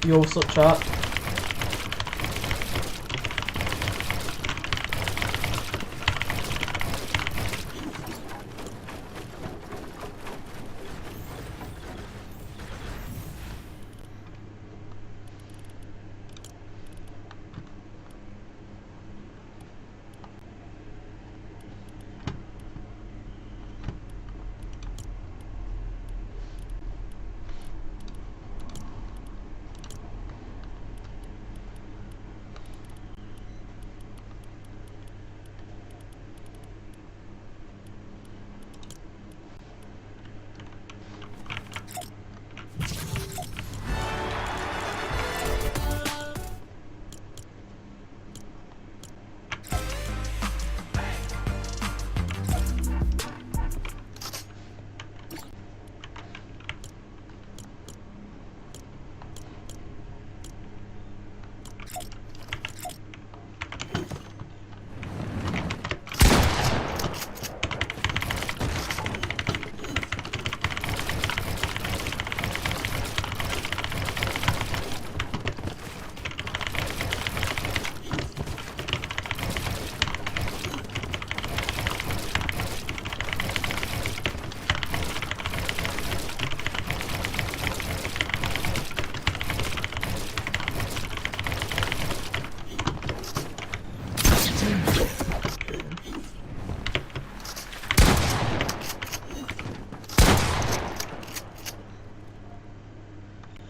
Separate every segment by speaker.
Speaker 1: Yo, what's up, chat?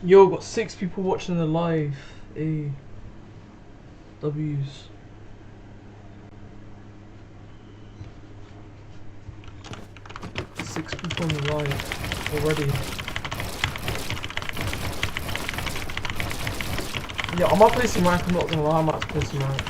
Speaker 1: Yo, got 6 people watching the live. A W's. Six people on the live already. Yeah, I might play some rank, I'm not gonna lie, I might play some rank.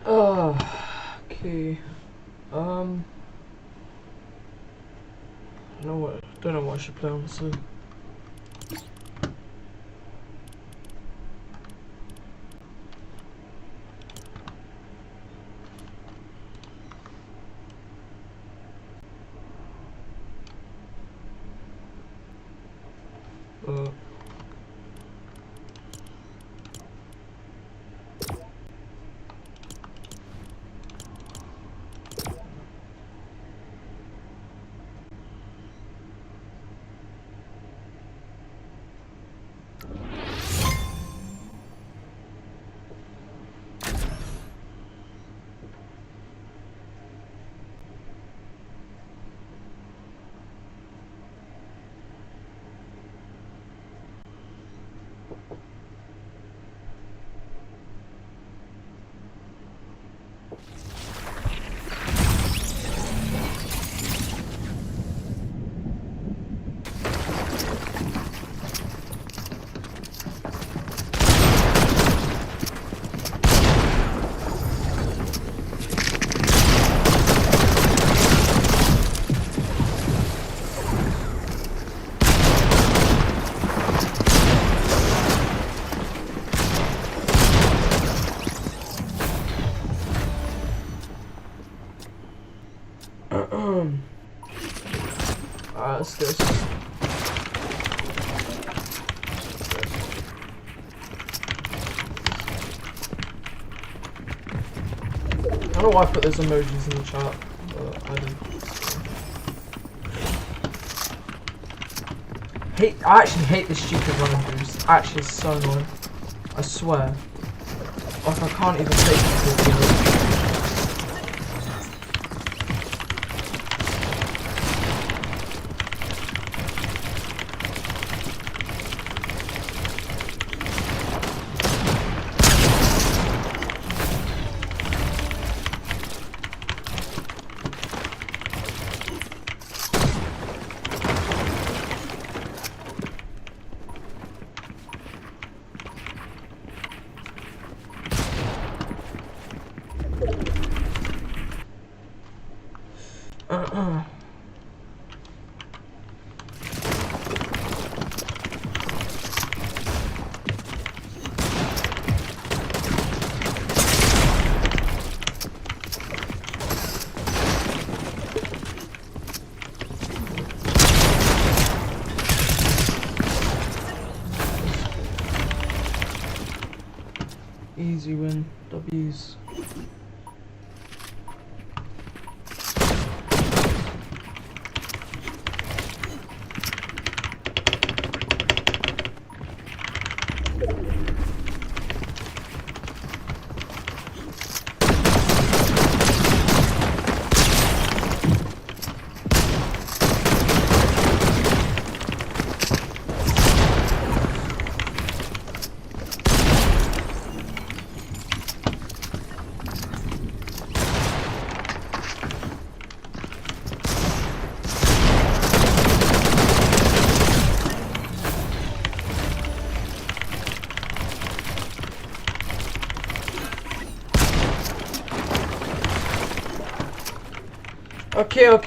Speaker 1: Okay. Don't know what I should play on, so. don't know why I put those emojis in the chat, but I did. I actually hate this stupid running boost. Actually, it's so annoying. I swear. Like, I can't even take it. Easy win, W's.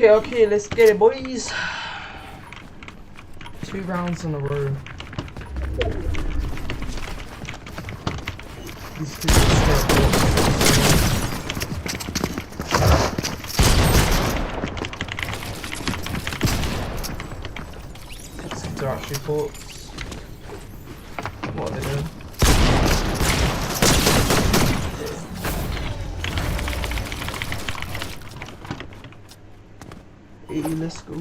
Speaker 1: Okay, let's get it, boys. 2 rounds in a row. These kids are scared. These kids are actually bots. What are they doing? Hey, let's go.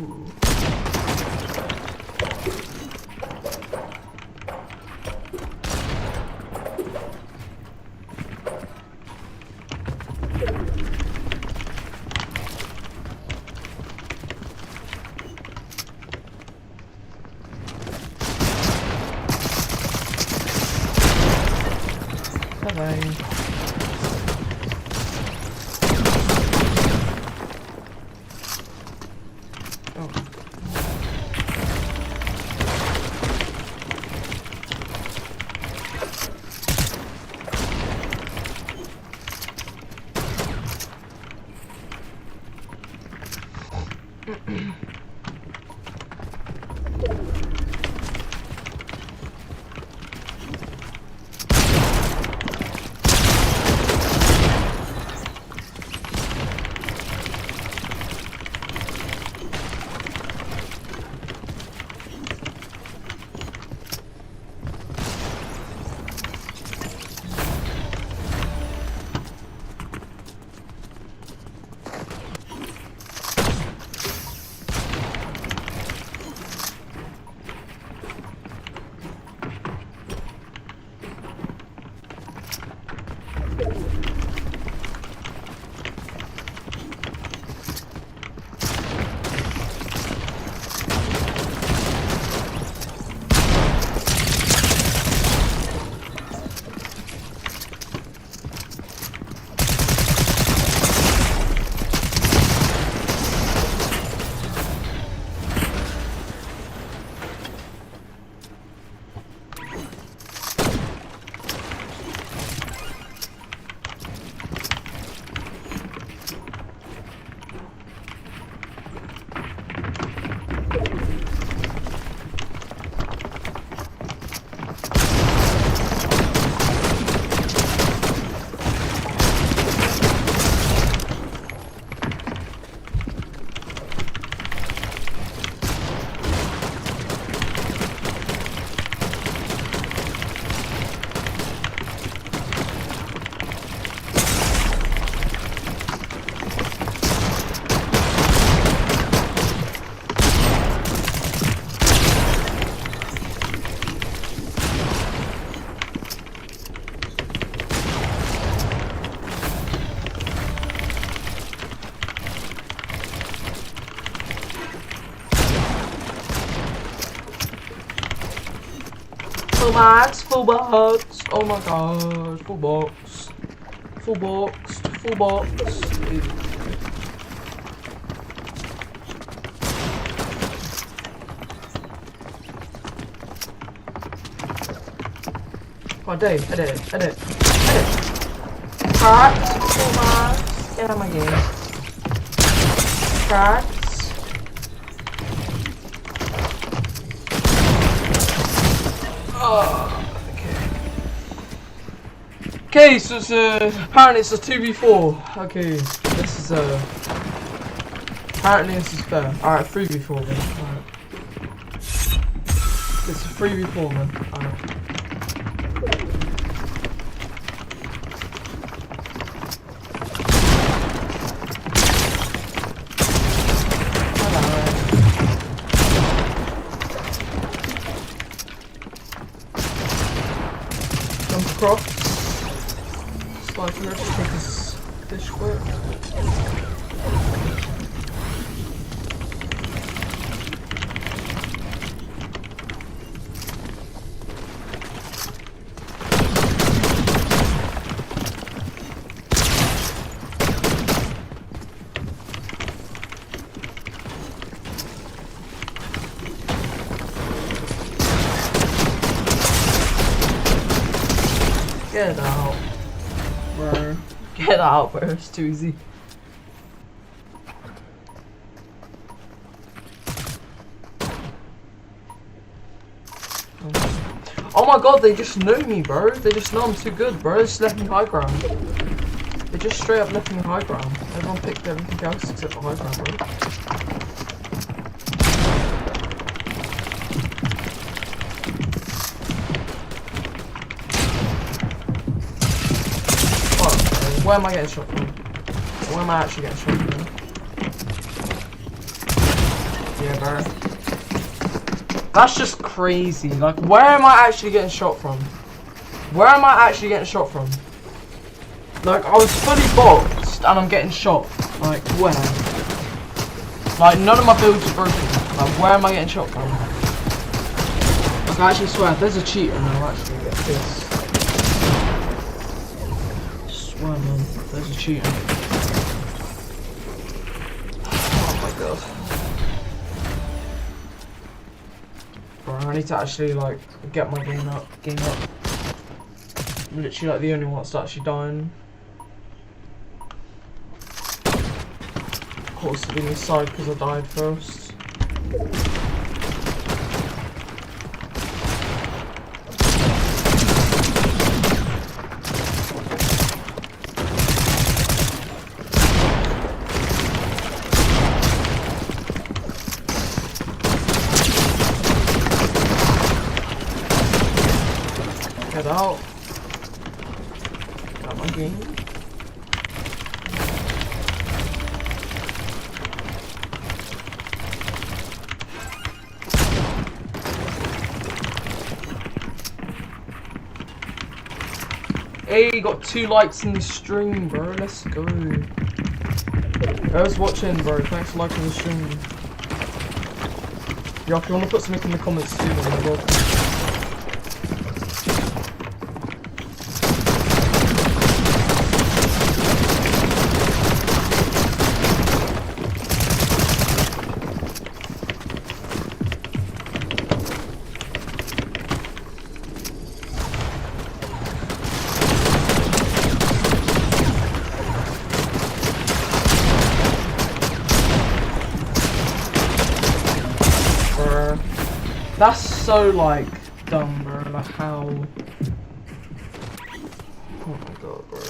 Speaker 1: Bye-bye. Full max, full box. Oh my god, full box. Full box, full box. Oh, Dave, edit. Cracks, full max. Get out of my game. Cracks. Okay, so it's apparently it's a 2v4. Okay, this is apparently this is fair. Alright, 3v4 then. Alright. It's a 3v4 then. Alright. Jump across. Slide through it, take this square. Get out. Bro. Get out, bro. It's too easy. Oh my god, they just know me, bro. They just know I'm too good, bro. They just left me high ground. They just straight up left me high ground. Everyone picked everything else except for high ground, bro. Where am I getting shot from? Where am I actually getting shot from? Yeah, bro. That's just crazy. Like, where am I actually getting shot from? Where am I actually getting shot from? Like, I was fully boxed and I'm getting shot. Like, where? Like, none of my builds are broken. Like, where am I getting shot from? Like, I actually swear, if there's a cheater, I'll actually get pissed. Wow, man, there's a cheater. Oh my god. Bro, I need to actually like get my game up. I'm literally like the only one that's actually dying. Of course, to be inside because I died first. Get out. Got my game. Hey, got 2 likes in the stream, bro. Let's go. Who's watching, bro? Thanks for liking the stream. Yo, if you want to put something in the comments too, then you're welcome. That's so like dumb, bro. Like how? Oh my god, bro.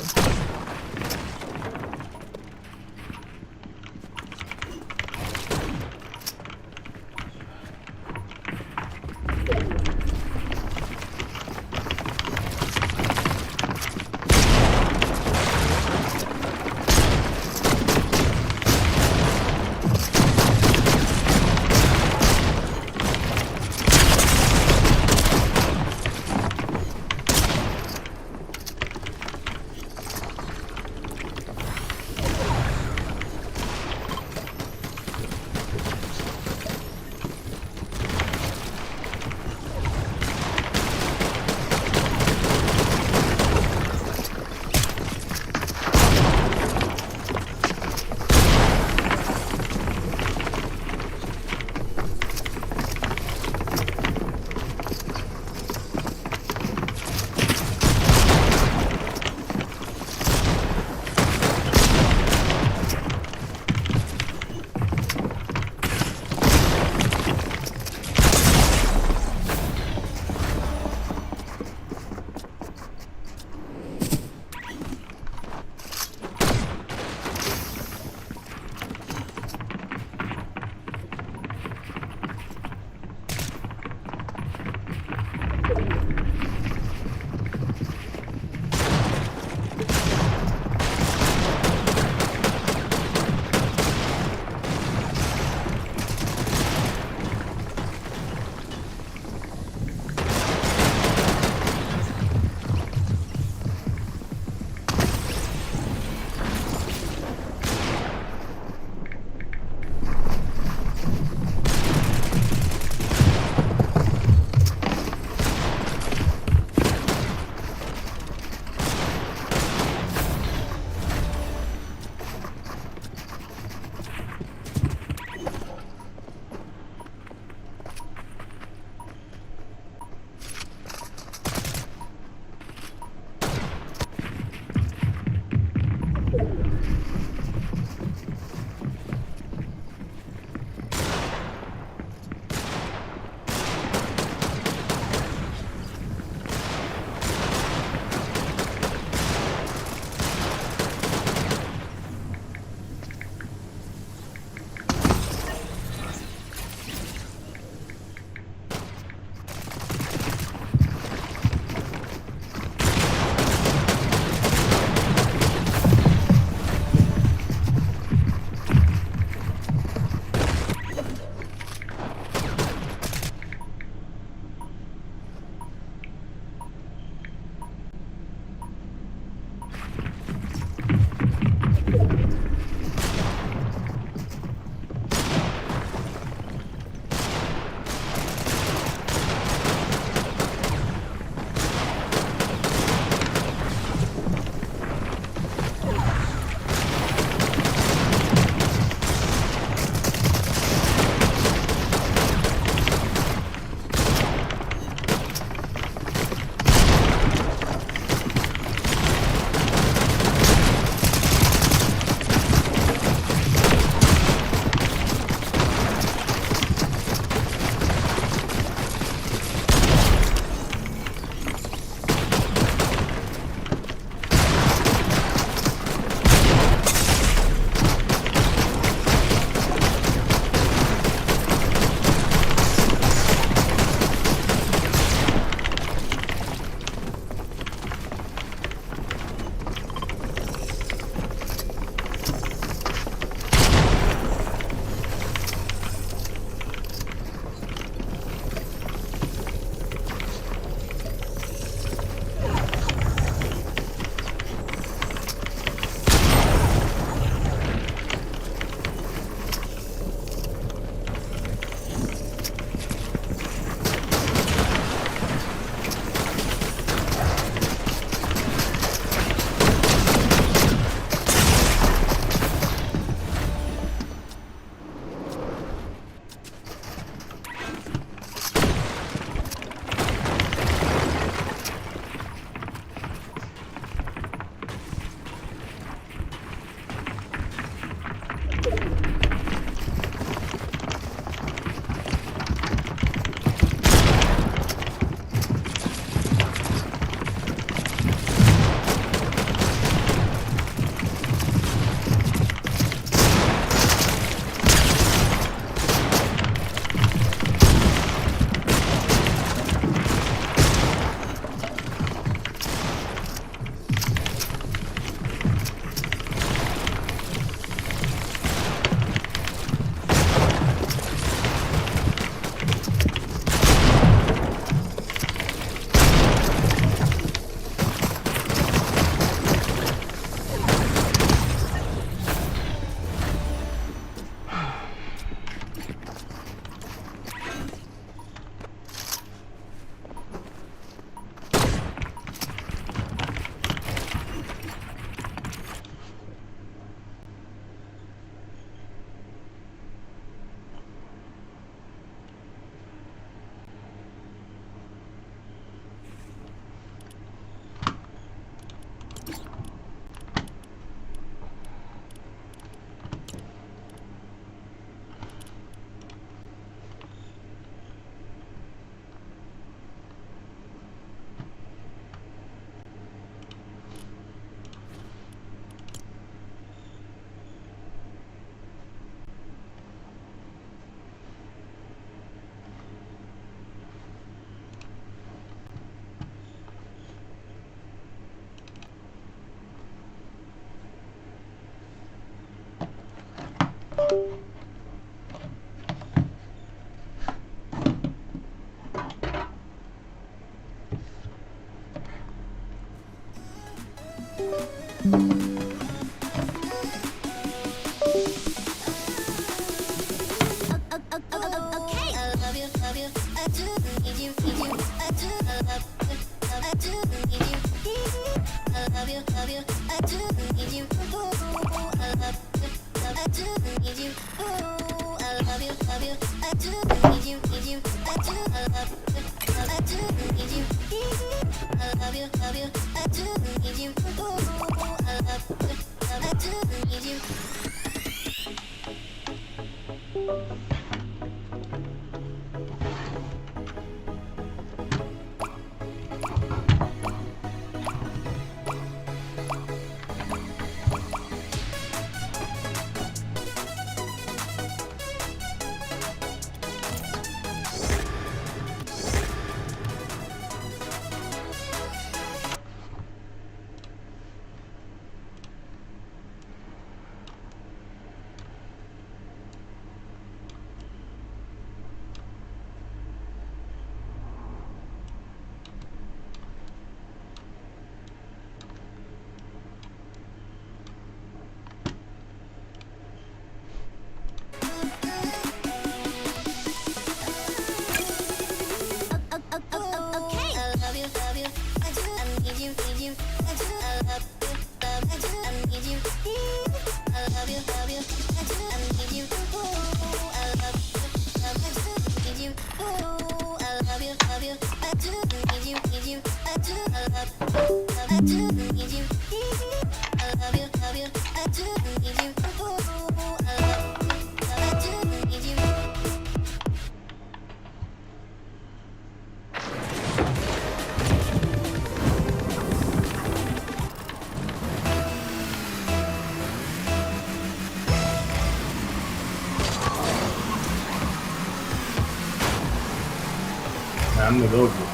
Speaker 2: عم لوجو.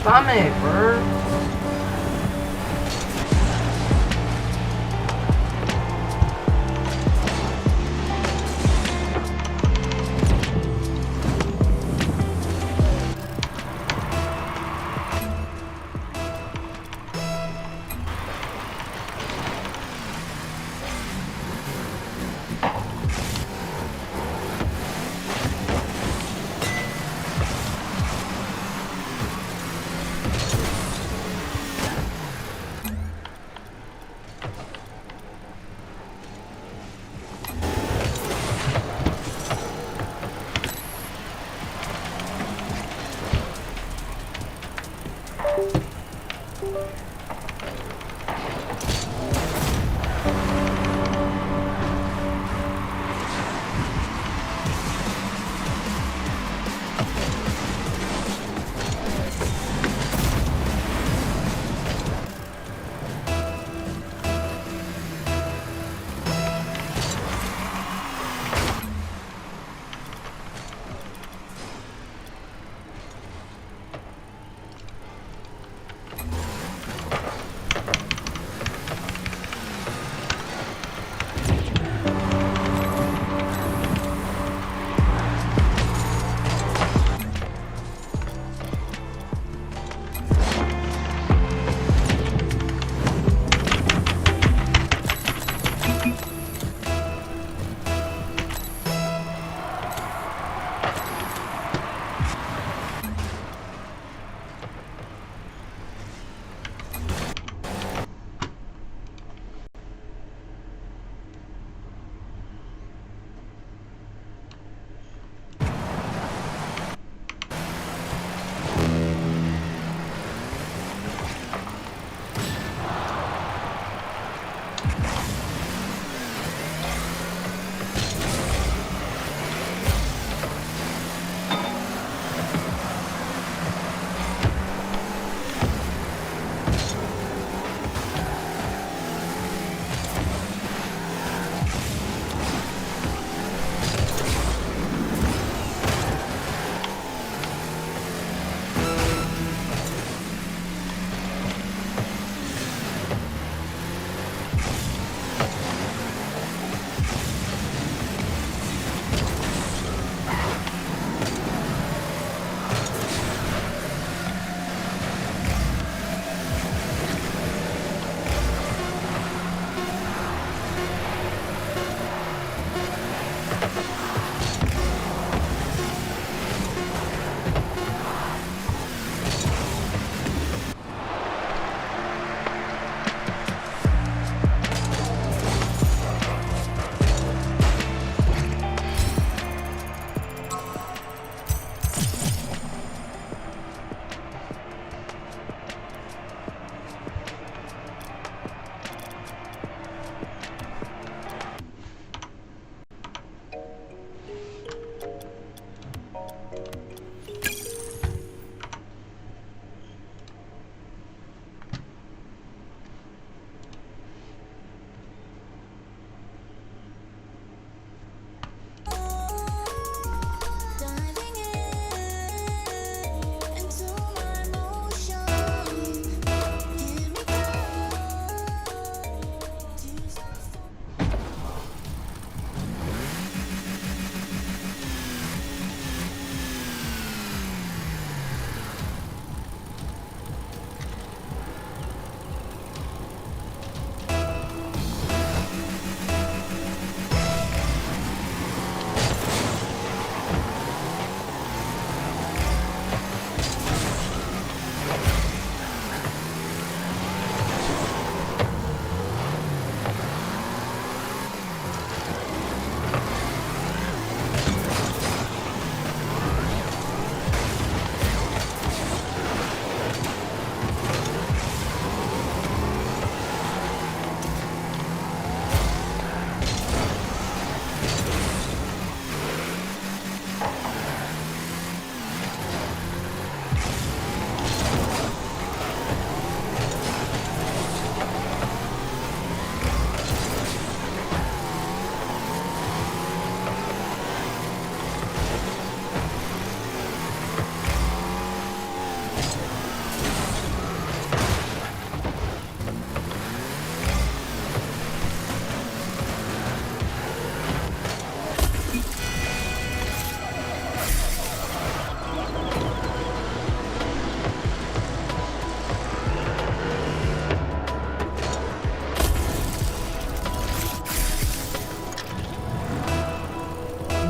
Speaker 1: Damn it, bro.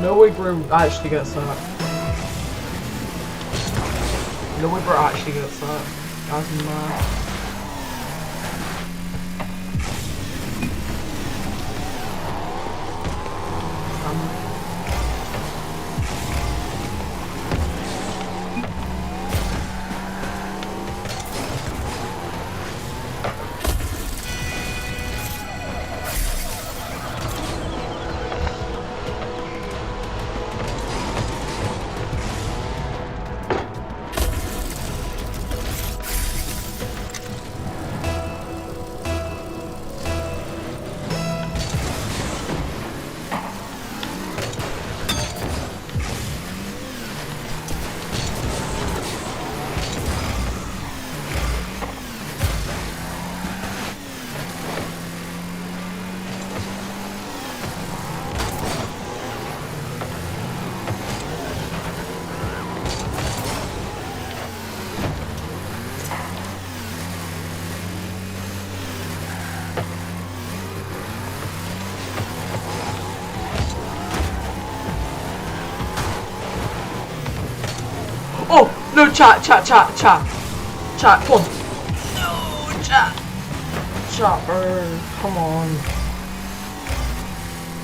Speaker 1: No way bro actually gets that. No way bro actually gets that. That's mad. Oh no, chat, come on. No, chat, bro, come on.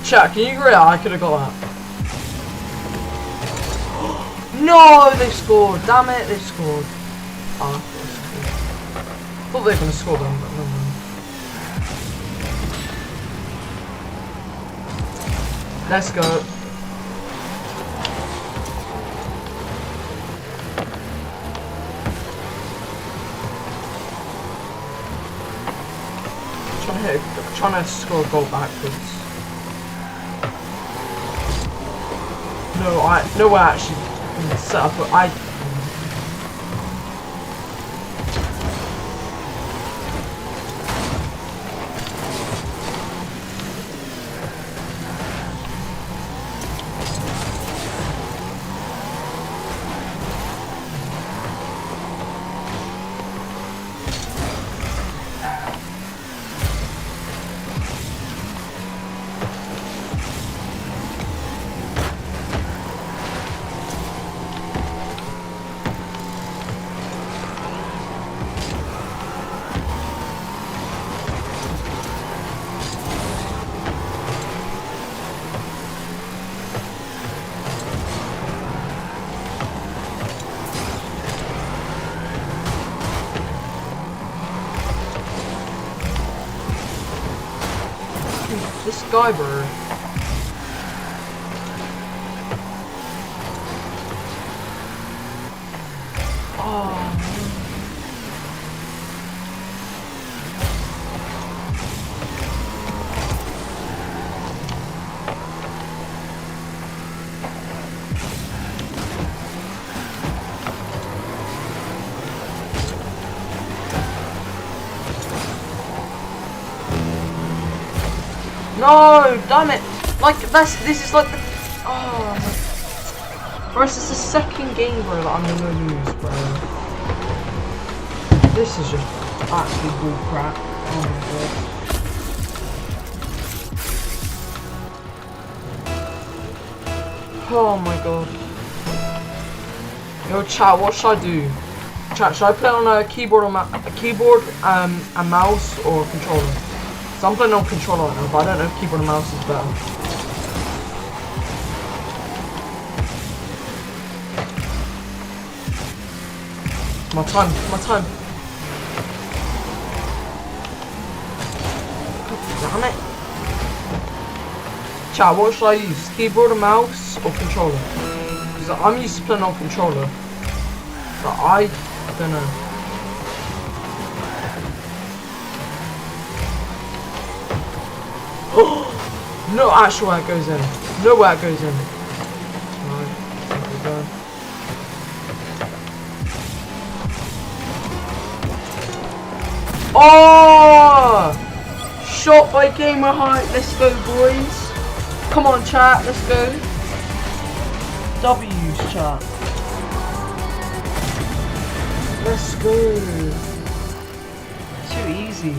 Speaker 1: Chat, can you agree? I could have got that. No, they scored. Damn it, they scored. Ah, thought they were gonna score them, but no mind. Let's go. Trying to score a goal backwards. No way I actually set up, but I. This guy, bro. Oh. No, damn it! Like this is like the bro, this is the second game, bro, that I'm gonna lose, bro. This is just absolute bull crap. Oh my god. Yo, chat, what should I do? Chat, should I play on a keyboard or a mouse or a controller? So I'm playing on controller right now, but I don't know if keyboard and mouse is better. My time. Damn it. Chat, what should I use? Keyboard or mouse or controller? Because I'm used to playing on controller. But I don't know. No actual way it goes in. No way it goes in. Right, oh! Shot by GamerHype. Let's go, boys. Come on, chat. Let's go. W's, chat. Let's go. Too easy.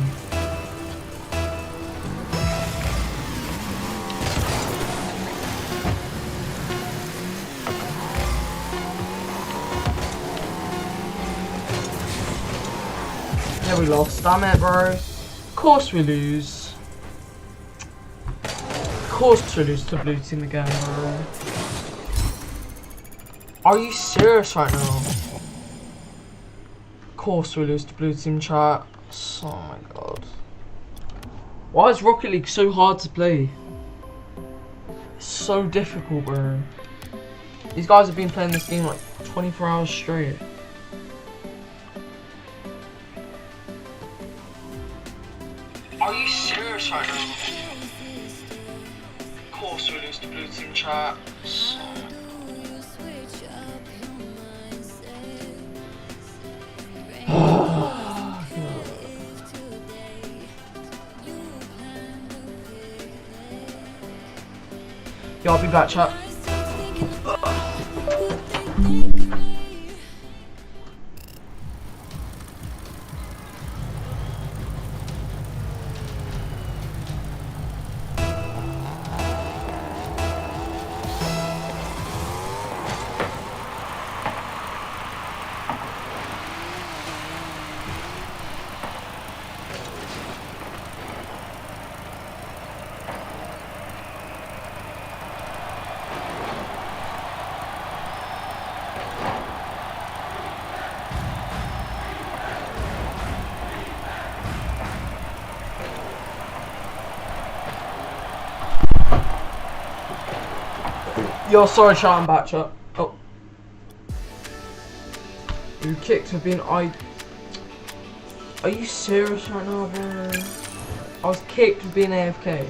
Speaker 1: Yeah, we lost. Damn it, bro. Of course we lose. Of course we lose to blue team again, bro. Are you serious right now? Of course we lose to blue team, chat. Oh my god. Why is Rocket League so hard to play? It's so difficult, bro. These guys have been playing this game like 24 hours straight. Are you serious right now? Of course we lose to blue team, chat. Yo, I'll be back, chat. Yo, sorry, chat, I'm back, chat. Oh. You kicked for being Are you serious right now, bro? I was kicked for being AFK.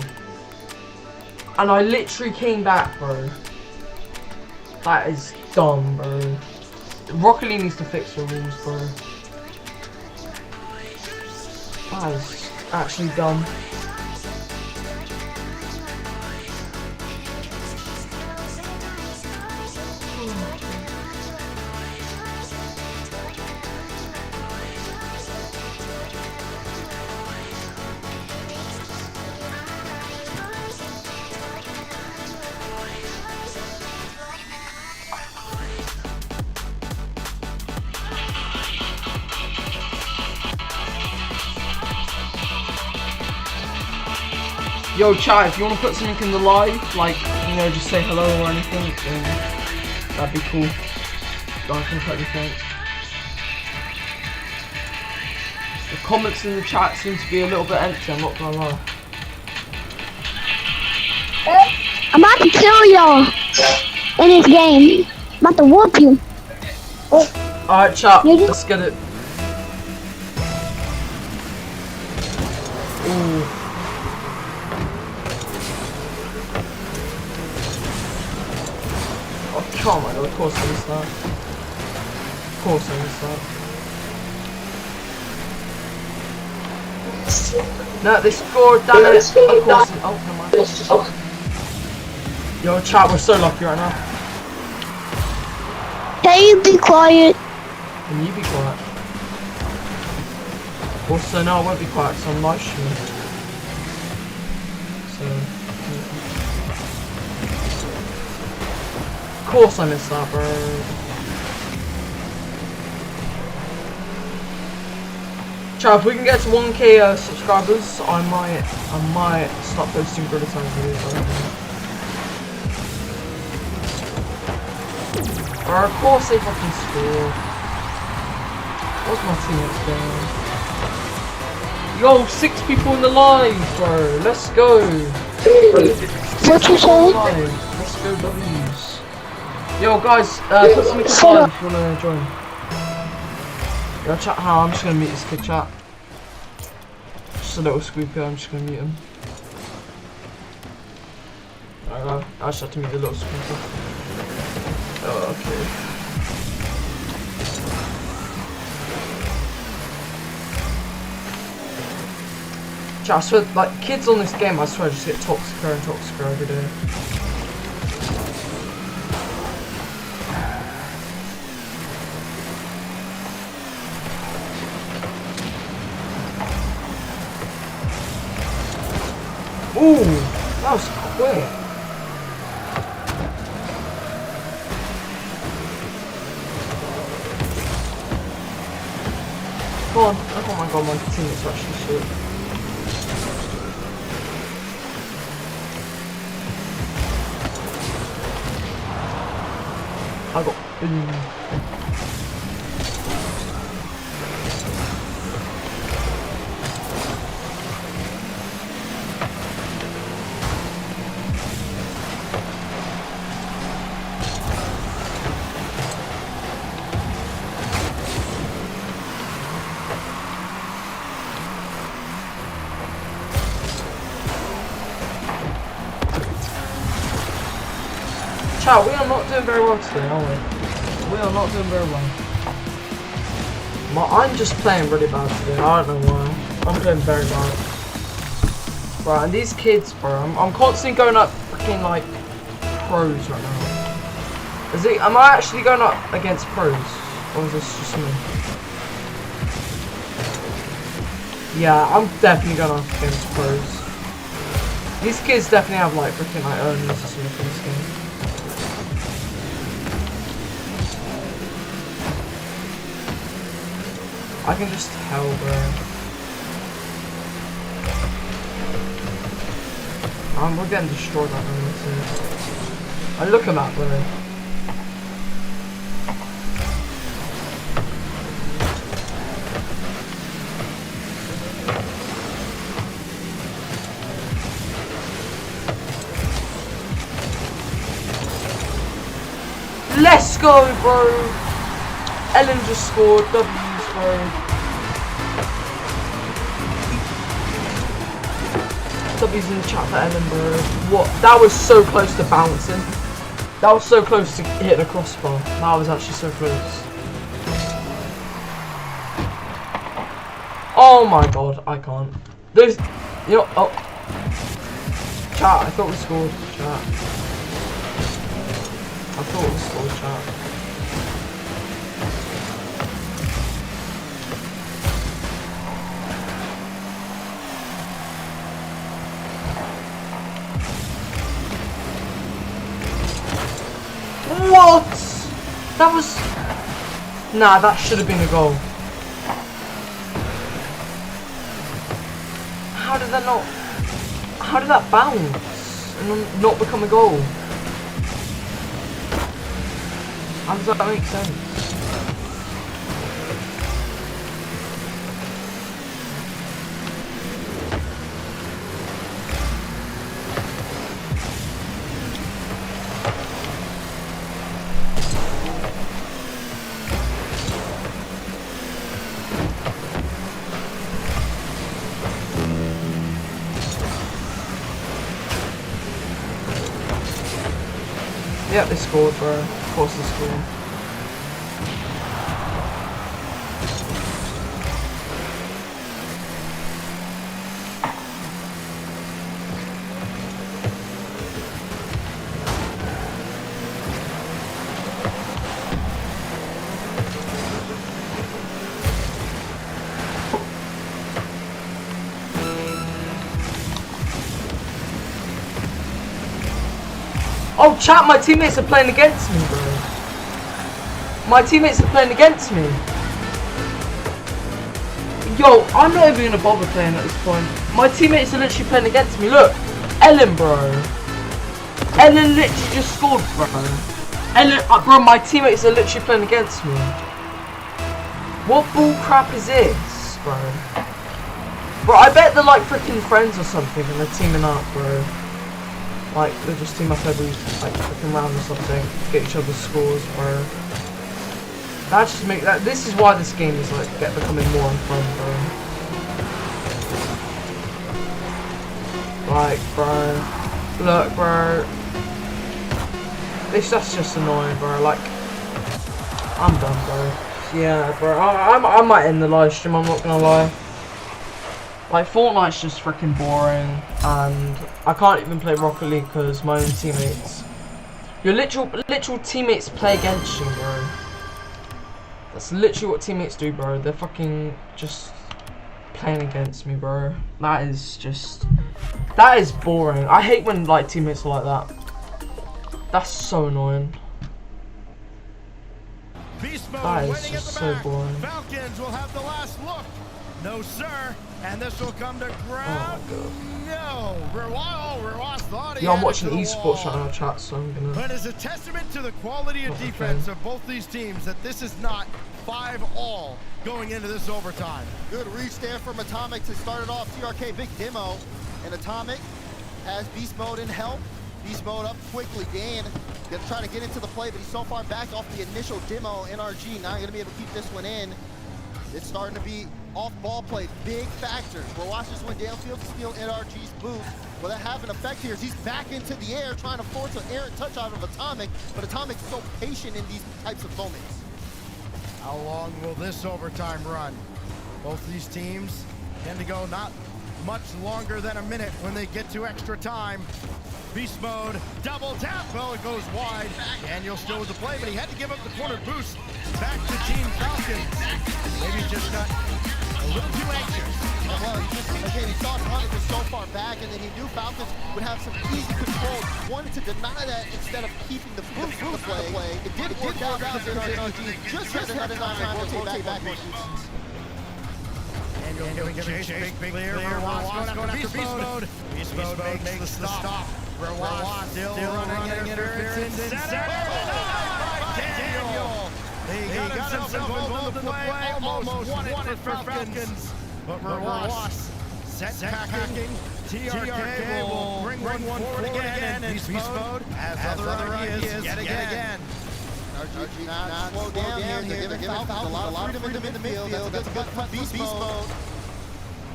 Speaker 1: And I literally came back, bro. That is dumb, bro. Rocket League needs to fix the rules, bro. That is actually dumb. Yo, chat, if you want to put something in the live, like, you know, just say hello or anything, then that'd be cool. I can put anything. The comments in the chat seem to be a little bit empty, I'm not gonna lie.
Speaker 2: I'm about to kill y'all in this game. I'm about to whoop you.
Speaker 1: Alright, chat, let's get it. Ooh. Oh my god, of course I missed that. Of course I missed that. No, they scored, damn it. Of course. Oh, never mind. Yo, chat, we're so lucky right now.
Speaker 2: Can you be quiet?
Speaker 1: Can you be quiet? Also, no, I won't be quiet because I'm live streaming. So. Of course I missed that, bro. Chat, if we can get to 1k subscribers, I might start posting Gorilla Time videos. Bro, of course they fucking score. What's my teammates doing? Yo, 6 people in the live, bro. Let's go.
Speaker 2: What you say?
Speaker 1: Let's go, W's. Yo, guys, put something in the live if you wanna join. Yo, chat, I'm just gonna mute this kid, chat. Just a little squeaker, I'm just gonna mute him. I just have to mute the little squeaker. Oh, okay. Chat, I swear, like, kids on this game, I swear, just get toxicer and toxicer every day. Ooh, that was quick. Go on. Oh my god, my teammates are actually shit. I got Chat, we are not doing very well today, are we? We are not doing very well. I'm just playing really bad today, I don't know why. I'm playing very bad. Right, and these kids, bro, I'm constantly going up freaking like pros right now. Am I actually going up against pros? Or is this just me? Yeah, I'm definitely going up against pros. These kids definitely have like freaking like earnings or something for this game. I can just tell, bro. We're getting destroyed right now, too. And look at that, bro. Let's go, bro. Ellen just scored. W's, bro. W's in the chat for Ellen, bro. What? That was so close to bouncing. That was so close to hitting a crossbar. That was actually so close. Oh my god, I can't. There's, you know, oh. Chat, I thought we scored. Chat. I thought we scored, chat. What? That was... Nah, that should have been a goal. How did that not... How did that bounce and not become a goal? How does that make sense? Yep, they scored, bro. Of course they scored. Oh, chat, my teammates are playing against me, bro. My teammates are playing against me. Yo, I'm not even gonna bother playing at this point. My teammates are literally playing against me. Look, Ellen, bro. Ellen literally just scored, bro. Ellen, bro, my teammates are literally playing against me. What bull crap is this, bro? Bro, I bet they're like freaking friends or something and they're teaming up, bro. Like, they just team up every, like, freaking round or something. Get each other's scores, bro. That just make that. This is why this game is, like, becoming more fun, bro. Like, bro. Look, bro. That's just annoying, bro. Like, I'm done, bro. Yeah, bro. I might end the live stream, I'm not gonna lie. Like, Fortnite's just freaking boring, and I can't even play Rocket League because my own teammates. Your literal teammates play against you, bro. That's literally what teammates do, bro. They're fucking just playing against me, bro. That is boring. I hate when, like, teammates are like that. That's so annoying.
Speaker 3: Beast Mode
Speaker 1: That is
Speaker 3: waiting at
Speaker 1: just
Speaker 3: the
Speaker 1: so
Speaker 3: back.
Speaker 1: boring.
Speaker 3: Falcons will have the last look. No, sir. And this will come to ground.
Speaker 1: Oh
Speaker 3: No. Rewas thought he
Speaker 1: yeah, I'm
Speaker 3: had it
Speaker 1: watching
Speaker 3: to the
Speaker 1: esports
Speaker 3: wall.
Speaker 1: right now, chat, so I'm gonna.
Speaker 3: But it's a testament to the quality of defense of both these teams that this is not 5-all going into this overtime.
Speaker 4: Good reach there from Atomic to start it off. TRK, big demo. And Atomic has Beast Mode in help. Beast Mode up quickly. Dan gonna try to get into the play, but he's so far back off the initial demo. NRG not gonna be able to keep this one in. It's starting to be off ball play, big factors. Rewas just went downfield to steal NRG's boost. Will that have an effect here as he's back into the air trying to force an errant touch out of Atomic, but Atomic's so patient in these types of moments.
Speaker 3: How long will this overtime run? Both these teams tend to go not much longer than a minute when they get to extra time. Beast Mode, double tap, well, it goes wide. Daniel still with the play, but he had to give up the corner boost back to Team Falcons. Maybe he just got a little too anxious.
Speaker 4: Well, he saw Atomic was so far back, and then he knew Falcons would have some easy control. Wanted to deny that instead of keeping the boost play. It did work out because NRG just had another time to rotate back on defense.
Speaker 3: Daniel giving chase, big clear. Rewas going after Beast Mode. Beast Mode makes the stop. Rewas still running interference in center. Daniel. He got himself involved in the play. Almost won it for Falcons. But Rewas set packing. TRK will bring one forward again. And Beast Mode has other ideas yet again.
Speaker 4: NRG not slow down here. They're giving Falcons a lot of freedom in the midfield. That's a good cut from Beast Mode.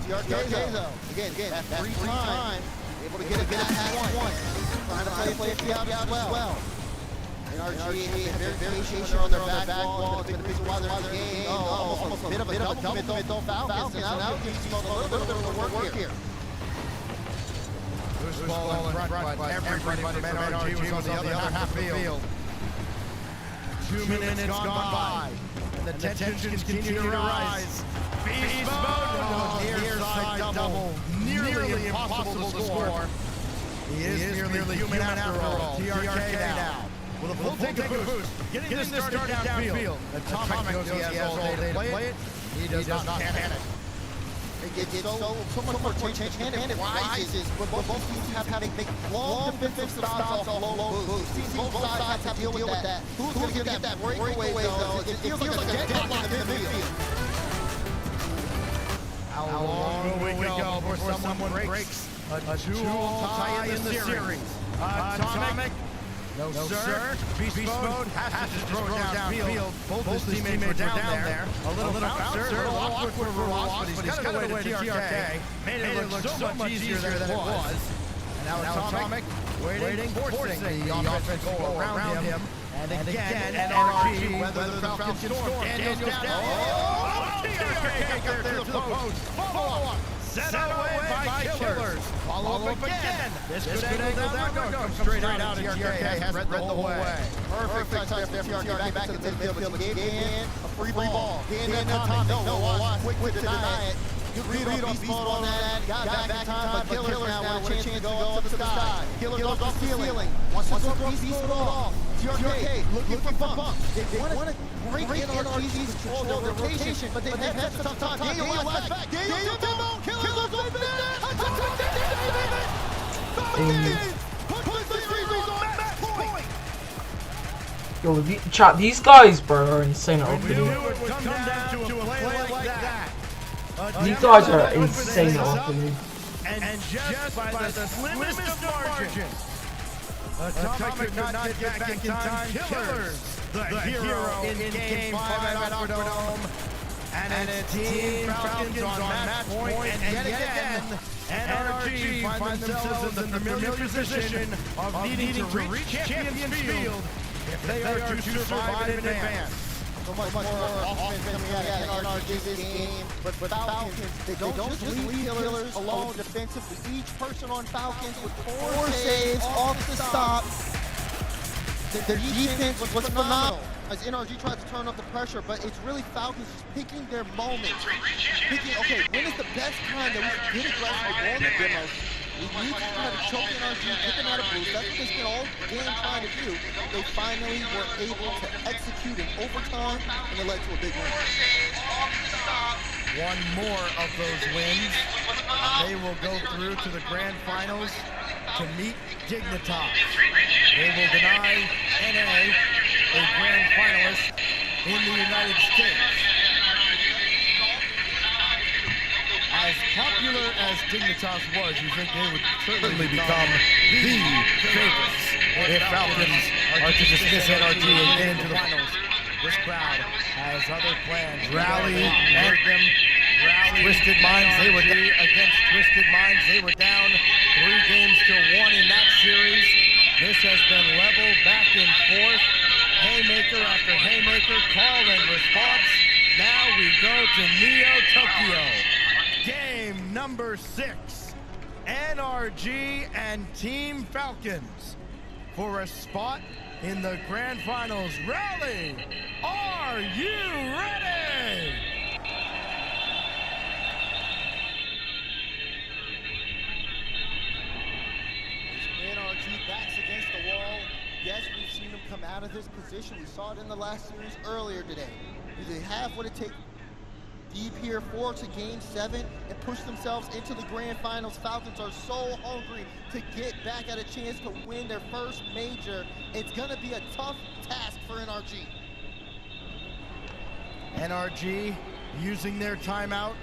Speaker 4: TRK though, again, that free time, able to get a bit of one. Trying to play it out as well. NRG very patient on their back wall. It's been a reason why they're in the game. Almost a bit of a double commit though Falcons. And now Beast Mode a little bit of work here.
Speaker 3: Loose ball in front, but everybody from NRG was on the other half of the field. 2 minutes gone by, and the tensions continue to rise. Beast Mode, near side double, nearly impossible to score. He is nearly human after all. TRK now, with a full take of boost, getting this started downfield. Atomic knows he has all day to play it. He does not panic.
Speaker 4: It gets so much more tension, and it rises when both teams have to make long defensive stops off low boost. Teams both sides have to deal with that. Who's going to get that breakaway though? It feels like a deadlock in the midfield.
Speaker 3: How long will we go before someone breaks a 2-all tie in the series? Atomic. No, sir. Beast Mode has to throw it downfield. Both his teammates were down there. A little bouncer, a little awkward for Rewas, but he's got it away to TRK. Made it look so much easier than it was. And now Atomic waiting, forcing the offense to go around him. And again, NRG, whether the Falcons can storm. Daniel's down. Oh, TRK got there to the post. Follow-up. Set away by Killers. Follow up again. This good angle down. Comes straight out. TRK has read the whole way.
Speaker 4: Perfect touch there from TRK back into the midfield. Gave Dan a free ball. Dan Atomic. No, quick to deny it. Good read on Beast Mode on that. Got back in time, but Killers now with a chance to go up to the sky. Killers off the ceiling. Wants to throw Beast Mode off. TRK looking for bumps. They want to break NRG's control of their rotation, but they've had some tough time. Daniel lies back. Daniel demo. Killers open there.
Speaker 1: Yo, chat, these guys, bro, are insane at opening. These guys are insane at opening.
Speaker 3: And just by the slimmest of margins, Atomic could not get back in time. Killers, the hero in Game 5 at Aquadome. And it's Team Falcons on match point. And yet again, NRG find themselves in the familiar position of needing to reach Champions Field if they are to survive in advance.
Speaker 4: So much more offense coming out of NRG this game, but Falcons, they don't just leave Killers alone defensively. Each person on Falcons with 4 saves off the stop. Their defense was phenomenal as NRG tries to turn up the pressure, but it's really Falcons just picking their moments. Picking, okay, when is the best time that we can get aggressive on the demos We need to try to choke NRG, get them out of boost. That's what they spent all game trying to do. They finally were able to execute in overtime, and it led to a big win.
Speaker 3: One more of those wins, and they will go through to the grand finals to meet Dignitas. They will deny NA a grand finalist in the United States. As popular as Dignitas was, you think they would certainly become the favorites if Falcons are to dismiss NRG and get into the finals. This crowd has other plans. Rally, and them. Rally, Twisted Minds, they were against Twisted Minds. They were down 3 games to 1 in that series. This has been level back and forth. Haymaker after haymaker, call and response. Now we go to Neo Tokyo. Game number 6. NRG and Team Falcons for a spot in the grand finals. Rally, are you ready?
Speaker 4: NRG backs against the wall. Yes, we've seen them come out of this position. We saw it in the last series earlier today. Do they have what it takes deep here forward to game 7 and push themselves into the grand finals? Falcons are so hungry to get back at a chance to win their first major. It's gonna be a tough task for NRG.
Speaker 3: NRG using their timeout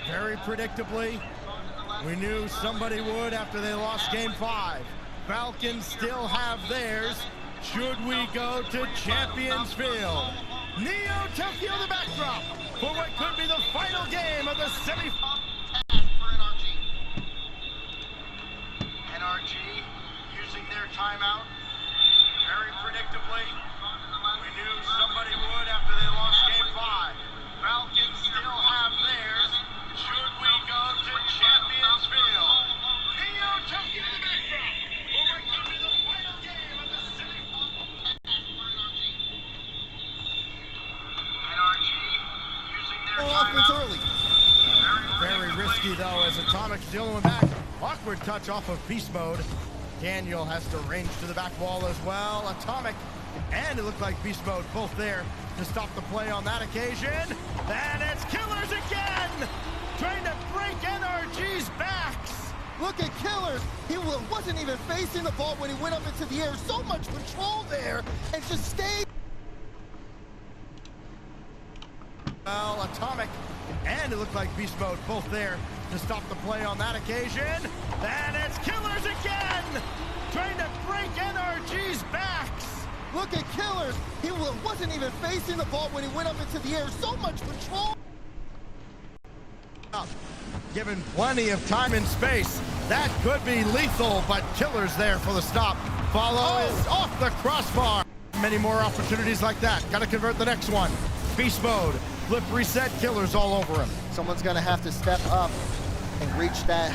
Speaker 3: very predictably. We knew somebody would after they lost game 5. Falcons still have theirs. Should we go to Champions Field? Neo Tokyo the backdrop for what could be the final game of the semi-final. NRG using their timeout very predictably. We knew somebody would after they lost game 5. Falcons still have theirs. Should we go to Champions Field? Neo Tokyo the backdrop for what could be the final game of the semi-final. NRG using their timeout.
Speaker 4: Early.
Speaker 3: Very risky though, as Atomic's dealing with back. Awkward touch off of beast mode. Daniel has to range to the back wall as well. Atomic and it looked like beast mode both there to stop the play on that occasion. And it's Killers again, trying to break NRG's backs.
Speaker 4: Look at Killers. He wasn't even facing the ball when he went up into the air. So much control there and just stayed.
Speaker 3: Well, Atomic and it looked like beast mode both there to stop the play on that occasion. And it's Killers again, trying to break NRG's backs.
Speaker 4: Look at Killers. He wasn't even facing the ball when he went up into the air. So much control.
Speaker 3: Given plenty of time and space, that could be lethal, but Killers there for the stop. Follow is off the crossbar. Many more opportunities like that. Got to convert the next one. Beast mode, flip, reset, Killers all over him.
Speaker 4: Someone's gonna have to step up and reach that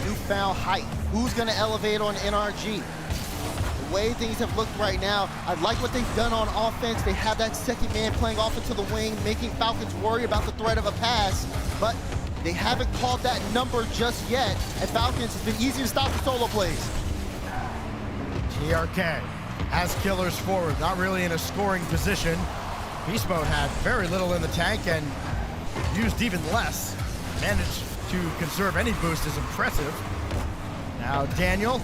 Speaker 4: newfound height. Who's gonna elevate on NRG? The way things have looked right now, I like what they've done on offense. They have that second man playing off into the wing, making Falcons worry about the threat of a pass, but they haven't called that number just yet, and Falcons has been easy to stop the solo plays.
Speaker 3: TRK has Killers forward, not really in a scoring position. Beast mode had very little in the tank and used even less. Managed to conserve any boost is impressive. Now Daniel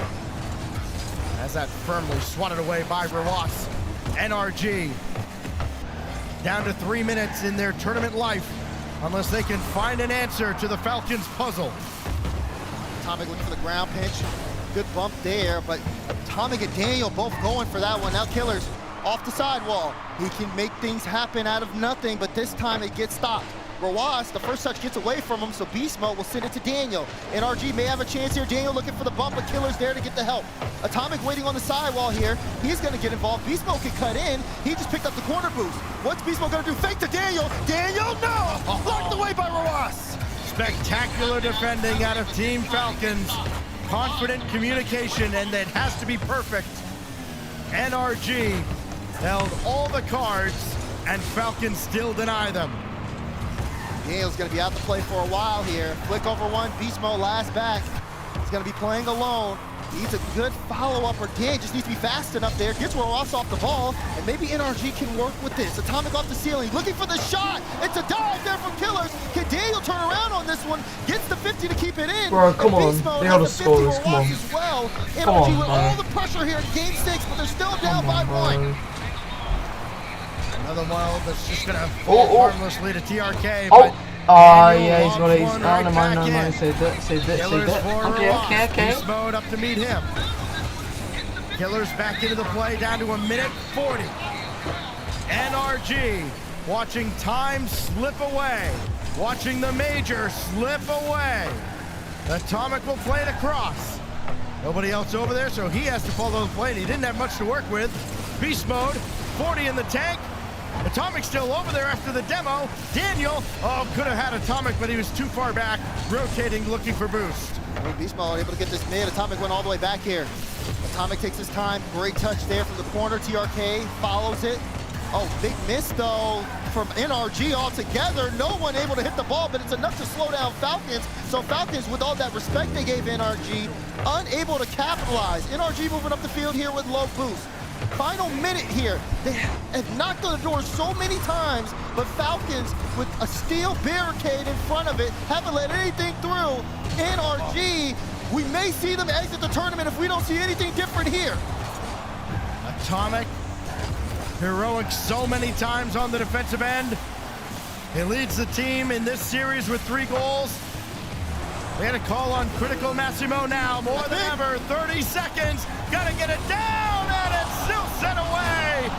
Speaker 3: has that firmly swatted away by Rawas. NRG down to 3 minutes in their tournament life unless they can find an answer to the Falcons puzzle.
Speaker 4: Atomic looking for the ground pinch. Good bump there, but Atomic and Daniel both going for that one. Now Killers off the sidewall. He can make things happen out of nothing, but this time it gets stopped. Rawas, the first touch gets away from him, so Beast Mode will send it to Daniel. NRG may have a chance here. Daniel looking for the bump, but Killer's there to get the help. Atomic waiting on the sidewall here. He's gonna get involved. Beast Mode can cut in. He just picked up the corner boost. What's Beast Mode gonna do? Fake to Daniel. Daniel, no! Blocked away by Rawas.
Speaker 3: Spectacular defending out of Team Falcons. Confident communication, and it has to be perfect. NRG held all the cards, and Falcons still deny them.
Speaker 4: Daniel's gonna be out to play for a while here. Flick over one, Beast Mode last back. He's going to be playing alone. Needs a good follow-up, or Dan just needs to be fast enough there. Gets Ross off the ball, and maybe NRG can work with this. Atomic off the ceiling, looking for the shot. It's a dive there from Killers. Can Daniel turn around on this one? Gets the 50 to keep it in.
Speaker 1: Bro, come on. They gotta score this. Come on.
Speaker 4: As well.
Speaker 1: Come
Speaker 4: NRG
Speaker 1: on,
Speaker 4: with
Speaker 1: bro.
Speaker 4: all the pressure here in Game 6, but they're still down by 1.
Speaker 3: Another one that's just gonna fall harmlessly to TRK.
Speaker 1: Oh,
Speaker 3: but
Speaker 1: yeah, he's got it. He's
Speaker 3: one
Speaker 1: no,
Speaker 3: right
Speaker 1: no,
Speaker 3: back
Speaker 1: no,
Speaker 3: in.
Speaker 1: saved it, saved it, saved
Speaker 3: Killers
Speaker 1: it.
Speaker 3: for
Speaker 1: Okay,
Speaker 3: Ross.
Speaker 1: okay, okay.
Speaker 3: Beast mode up to meet him. Killers back into the play, down to 1:40. NRG watching time slip away, watching the major slip away. Atomic will play it across. Nobody else over there, so he has to follow the play, and he didn't have much to work with. Beast mode, 40 in the tank. Atomic still over there after the demo. Daniel, could have had Atomic, but he was too far back, rotating, looking for boost.
Speaker 4: Beast mode able to get this mid. Atomic went all the way back here. Atomic takes his time. Great touch there from the corner. TRK follows it. Oh, big miss though from NRG altogether. No one able to hit the ball, but it's enough to slow down Falcons. So Falcons, with all that respect they gave NRG, unable to capitalize. NRG moving up the field here with low boost. Final minute here. They have knocked on the door so many times, but Falcons with a steel barricade in front of it haven't let anything through. NRG, we may see them exit the tournament if we don't see anything different here.
Speaker 3: Atomic, heroic so many times on the defensive end. He leads the team in this series with 3 goals. They had a call on Critical Massimo now, more than ever, 30 seconds. Gotta get it down, and it's still sent away.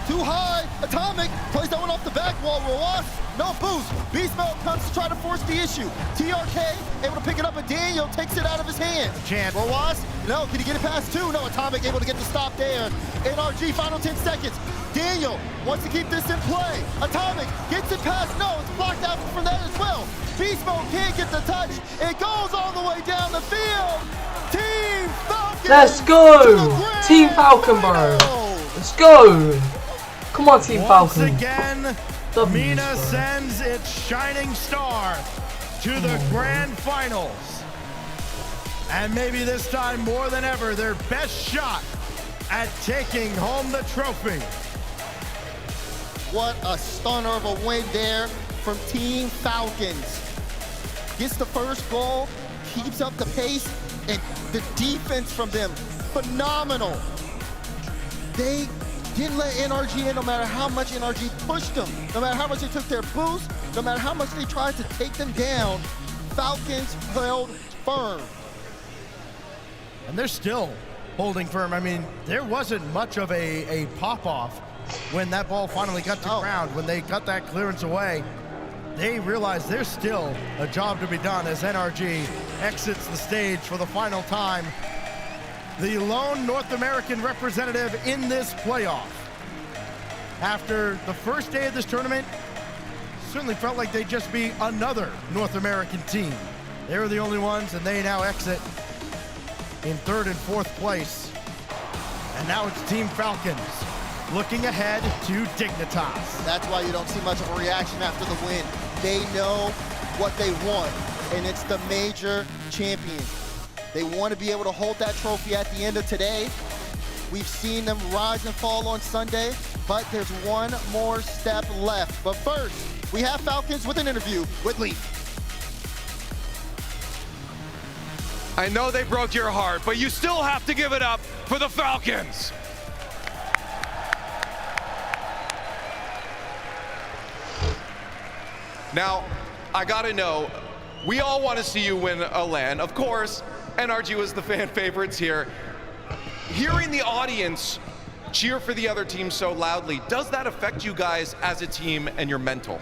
Speaker 4: Too high. Atomic plays that one off the back wall. Roas, no boost. Beast mode comes to try to force the issue. TRK able to pick it up, and Daniel takes it out of his hand.
Speaker 3: Chance.
Speaker 4: Roas, no, can he get it past 2? No, Atomic able to get the stop there. NRG, final 10 seconds. Daniel wants to keep this in play. Atomic gets it past, no, it's blocked out from that as well. Beast mode can't get the touch. It goes all the way down the field. Team Falcon.
Speaker 1: Let's go! Team Falcon, bro. Let's go! Come on, Team
Speaker 3: Once
Speaker 1: Falcon.
Speaker 3: again, Mina sends its shining star to the grand finals. And maybe this time more than ever, their best shot at taking home the trophy.
Speaker 4: What a stunner of a win there from Team Falcons. Gets the first goal, keeps up the pace, and the defense from them, phenomenal. They didn't let NRG in no matter how much NRG pushed them, no matter how much they took their boost, no matter how much they tried to take them down. Falcons held firm.
Speaker 3: And they're still holding firm. I mean, there wasn't much of a pop-off when that ball finally got to ground, when they got that clearance away. They realized there's still a job to be done as NRG exits the stage for the final time. The lone North American representative in this playoff. After the first day of this tournament, certainly felt like they'd just be another North American team. They were the only ones, and they now exit in 3rd and 4th place. And now it's Team Falcons looking ahead to Dignitas.
Speaker 4: That's why you don't see much of a reaction after the win. They know what they want, and it's the major champion. They want to be able to hold that trophy at the end of today. We've seen them rise and fall on Sunday, but there's one more step left. But first, we have Falcons with an interview with Lee.
Speaker 5: I know they broke your heart, but you still have to give it up for the Falcons. Now, I gotta know, we all want to see you win a LAN. Of course, NRG was the fan favorites here. Hearing the audience cheer for the other team so loudly, does that affect you guys as a team and your mental?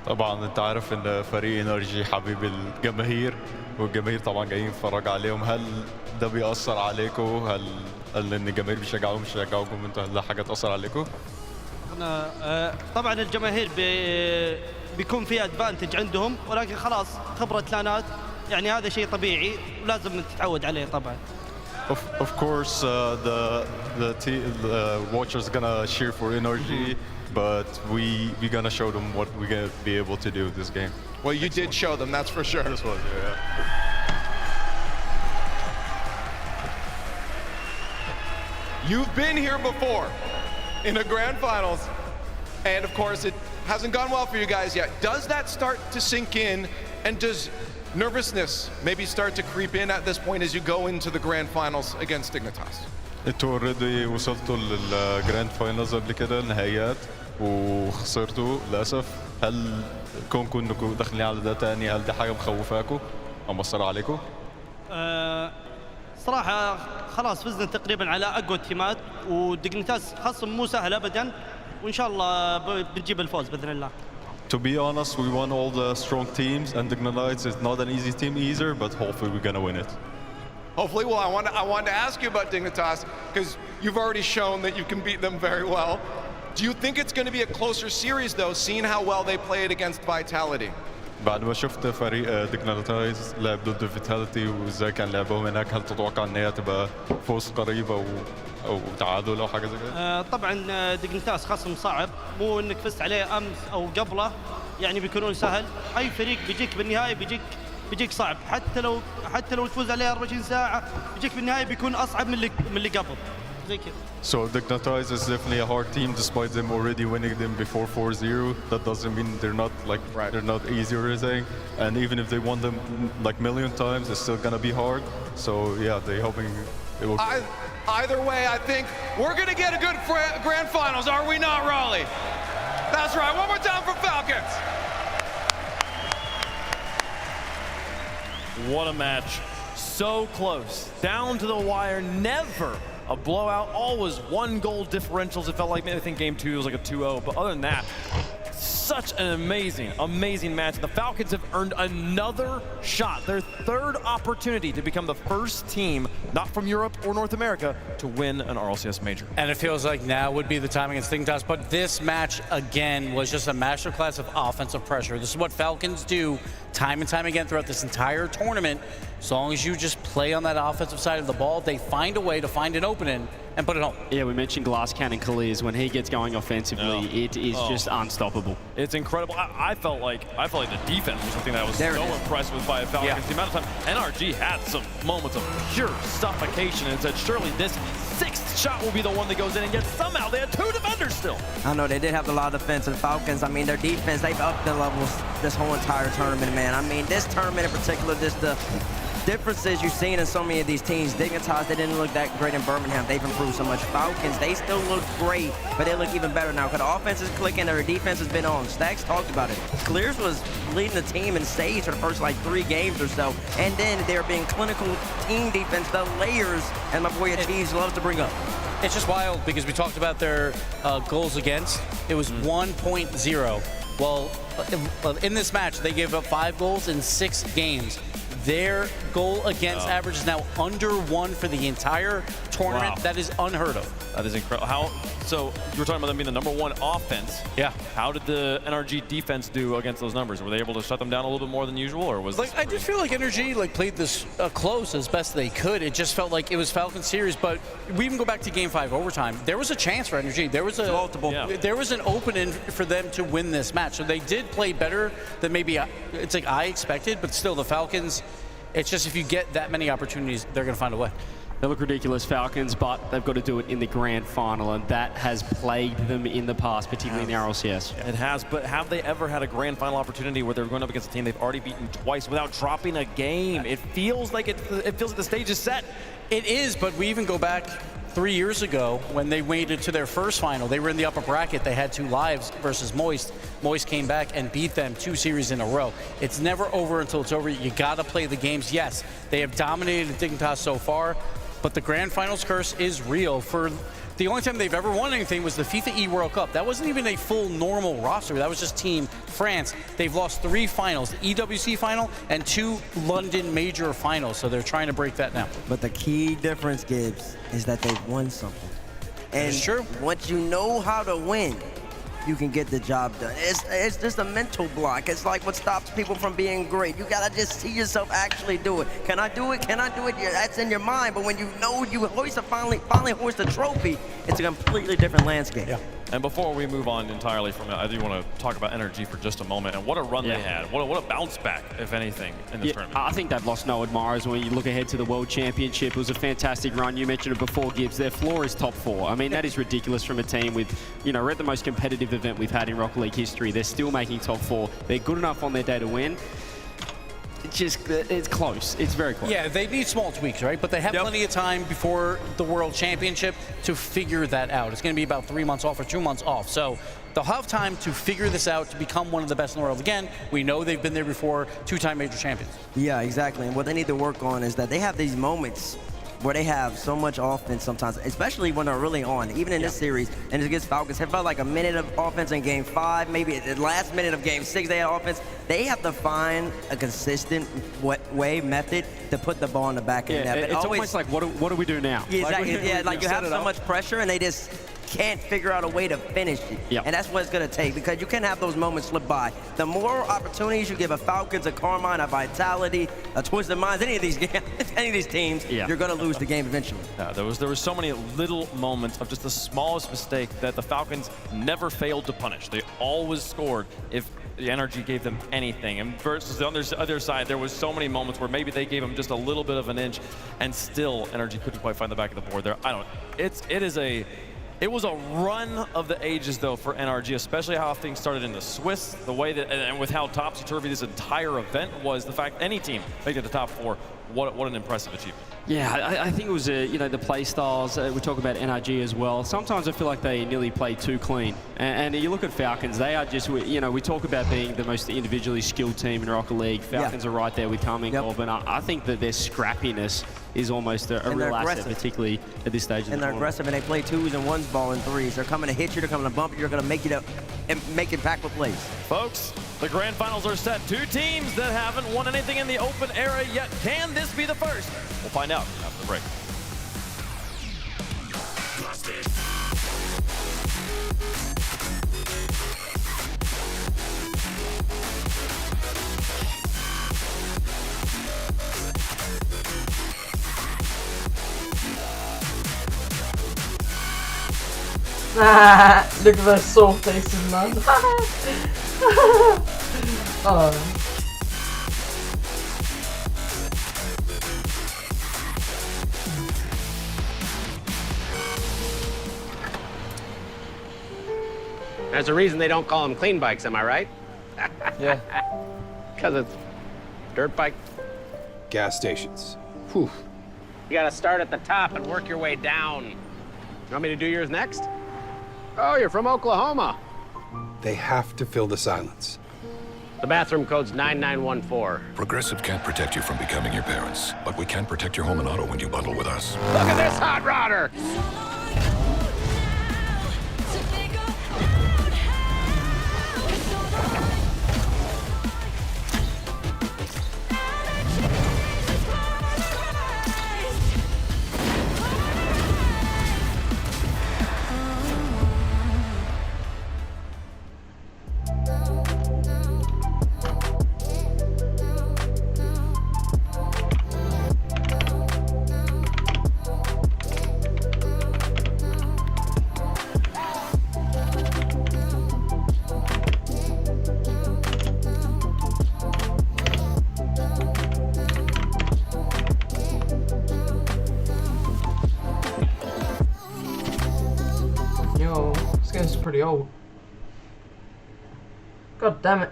Speaker 6: طبعا انت عارف ان فريق انرجي حبيب الجماهير والجماهير طبعا جايين يتفرجوا عليهم. هل ده بيأثر عليكم؟ هل ان الجماهير بيشجعوهم مش بيشجعوكم انتوا؟ هل ده حاجه تأثر عليكم؟
Speaker 7: طبعا الجماهير بيكون في ادفانتج عندهم، ولكن خلاص خبرة لانات، يعني هذا شيء طبيعي ولازم تتعود عليه طبعا.
Speaker 6: Of course, the watchers gonna cheer for NRG, but we gonna show them what we're gonna be able to do this game.
Speaker 5: Well, you did show them, that's for sure.
Speaker 6: This was, yeah.
Speaker 5: you've been here before in a grand finals, and of course it hasn't gone well for you guys yet. Does that start to sink in, and does nervousness maybe start to creep in at this point as you go into the grand finals against Dignitas?
Speaker 6: انتوا اوريدي وصلتوا للجراند فاينلز قبل كده النهائيات وخسرتوا للاسف. هل كونكم انكم داخلين على ده تاني هل دي حاجه مخوفاكم او مأثره عليكم؟
Speaker 7: صراحة خلاص فزنا تقريبا على أقوى التيمات، وديجنيتاس خصم مو سهل أبدا، وإن شاء الله بنجيب الفوز بإذن الله.
Speaker 6: To be honest, we won all the strong teams, and Dignitas is not an easy team either, but hopefully we're gonna win it.
Speaker 5: Hopefully. Well, I wanted to ask you about Dignitas because you've already shown that you can beat them very well. Do you think it's going to be a closer series though, seeing how well they played against Vitality?
Speaker 6: بعد ما شفت فريق ديجنيتايز لعب ضد فيتاليتي وازاي كان لعبهم هناك، هل تتوقع ان هي تبقى فوز قريب او تعادل او حاجه زي كده؟
Speaker 7: طبعا ديجنيتاس خصم صعب، مو انك فزت عليه امس او قبله يعني بيكونون سهل. اي فريق بيجيك بالنهايه بيجيك صعب، حتى لو تفوز عليه 24 ساعه بيجيك بالنهايه بيكون اصعب من اللي قبل زي كده.
Speaker 6: So Dignitas is definitely a hard team despite them already winning them before 4-0. That doesn't mean they're not they're not easy or anything. And even if they won them like million times, it's still gonna be hard. So yeah, they're hoping it will.
Speaker 5: Either way, I think we're gonna get a good grand finals, are we not, Raleigh? That's right. One more time for Falcons.
Speaker 8: What a match. So close. Down to the wire. Never a blowout. Always 1 goal differentials. It felt like, maybe I think game 2 was like a 2-0. But other than that, such an amazing match. The Falcons have earned another shot. Their 3rd opportunity to become the first team, not from Europe or North America, to win an RLCS major.
Speaker 9: And it feels like now would be the time against Dignitas. But this match, again, was just a masterclass of offensive pressure. This is what Falcons do time and time again throughout this entire tournament. As long as you just play on that offensive side of the ball, they find a way to find an opening and put it home.
Speaker 10: Yeah, we mentioned Glass Cannon Kalias. When he gets going offensively, it is just unstoppable.
Speaker 8: It's incredible. I felt like the defense was something that I was so impressed with by Falcons. The amount of time NRG had some moments of pure suffocation and said, surely this 6th shot will be the one that goes in, and yet somehow they had 2 defenders still.
Speaker 11: I know they did have a lot of defense, and Falcons, I mean, their defense, they've upped the levels this whole entire tournament, man. I mean, this tournament in particular, just the differences you've seen in so many of these teams. Dignitas, they didn't look that great in Birmingham. They've improved so much. Falcons, they still look great, but they look even better now because the offense is clicking, their defense has been on. Stacks talked about it. Clears was leading the team in saves for the first like 3 games or so, and then they're being clinical team defense, the layers, and my boy Achieves loves to bring up.
Speaker 9: It's just wild because we talked about their goals against. It was 1.0. Well, in this match, they gave up 5 goals in 6 games. Their goal against average is now under 1 for the entire tournament. Wow. That is unheard of.
Speaker 8: That is incredible. So you were talking about them being the #1 offense.
Speaker 9: Yeah.
Speaker 8: How did the NRG defense do against those numbers? Were they able to shut them down a little bit more than usual, or was
Speaker 9: I just feel like NRG played this close as best they could. It just felt like it was Falcons series. But we even go back to Game 5 overtime. There was a chance for NRG. There was there was an opening for them to win this match. So they did play better than maybe I expected. But still, the Falcons. It's just if you get that many opportunities, they're going to find a way.
Speaker 10: They look ridiculous, Falcons, but they've got to do it in the grand final, and that has plagued them in the past, particularly in the RLCS.
Speaker 8: It has, but have they ever had a grand final opportunity where they're going up against a team they've already beaten twice without dropping a game? It feels like the stage is set.
Speaker 9: It is, but we even go back 3 years ago when they made it to their first final. They were in the upper bracket. They had 2 lives versus Moist. Moist came back and beat them 2 series in a row. It's never over until it's over. You got to play the games. Yes, they have dominated Dignitas so far, but the grand finals curse is real. For the only time they've ever won anything was the FIFA E World Cup. That wasn't even a full normal roster. That was just Team France. They've lost 3 finals, the EWC final and 2 London major finals. So they're trying to break that now.
Speaker 11: But the key difference, Gibbs, is that they've won something. And
Speaker 9: true.
Speaker 11: once you know how to win, you can get the job done. It's just a mental block. It's like what stops people from being great. You gotta just see yourself actually do it. Can I do it? Can I do it? Yeah, that's in your mind. But when you know you finally hoist a trophy, it's a completely different landscape.
Speaker 8: Yeah. And before we move on entirely from it, I do want to talk about NRG for just a moment and what a run they had. What a bounce back, if anything, in this tournament.
Speaker 10: I think they've lost no admirers when you look ahead to the World Championship. It was a fantastic run. You mentioned it before, Gibbs. Their floor is top 4. I mean, that is ridiculous from a team with, you know, we're at the most competitive event we've had in Rocket League history. They're still making top 4. They're good enough on their day to win. It's close. It's very close.
Speaker 9: Yeah, they need small tweaks, right? But they have plenty of time before the World Championship to figure that out. It's going to be about 3 months off or 2 months off. So they'll have time to figure this out to become one of the best in the world. Again, we know they've been there before, 2-time major champions.
Speaker 11: Yeah, exactly. And what they need to work on is that they have these moments where they have so much offense sometimes, especially when they're really on. Even in this series, and against Falcons, it felt like a minute of offense in Game 5, maybe the last minute of Game 6 they had offense. They have to find a consistent method to put the ball in the back of the net. But
Speaker 10: It's almost like, what do we do now?
Speaker 11: Yeah, exactly. Like you have so much pressure, and they just can't figure out a way to finish it.
Speaker 10: Yep.
Speaker 11: And that's what it's going to take, because you can't have those moments slip by. The more opportunities you give a Falcons, a Carmine, a Vitality, a Twisted Minds, any of these teams, you're going to lose the game eventually.
Speaker 8: There was so many little moments of just the smallest mistake that the Falcons never failed to punish. They always scored if the NRG gave them anything. And versus the other side, there was so many moments where maybe they gave them just a little bit of an inch, and still NRG couldn't quite find the back of the board there. It was a run of the ages, though, for NRG, especially how things started in the Swiss, the way that, and with how topsy-turvy this entire event was, the fact any team making it to the top 4, what an impressive achievement.
Speaker 10: Yeah, I think it was, you know, the play styles. We talk about NRG as well. Sometimes I feel like they nearly play too clean. And you look at Falcons, they are just, you know, we talk about being the most individually skilled team in Rocket League. Falcons are right there with Cumming, Corbin. I think that their scrappiness is almost a real asset, particularly at this stage of the tournament.
Speaker 11: And they're aggressive, and they play 2s and 1s ball and 3s. They're coming to hit you, they're coming to bump you, they're going to make impactful plays.
Speaker 8: Folks, the grand finals are set. 2 teams that haven't won anything in the open era yet. Can this be the first? We'll find out after the break.
Speaker 1: Look at those sore faces, man. Oh.
Speaker 12: There's a reason they don't call them clean bikes, am I right?
Speaker 13: Yeah.
Speaker 12: Because it's dirt bike.
Speaker 13: Gas stations. Whew.
Speaker 12: You gotta start at the top and work your way down. You want me to do yours next? Oh, you're from Oklahoma.
Speaker 13: They have to fill the silence.
Speaker 12: The bathroom code's 9914.
Speaker 14: Progressive can't protect you from becoming your parents, but we can protect your home and auto when you bundle with us.
Speaker 12: Look at this hot rodder!
Speaker 1: Pretty old. God damn it.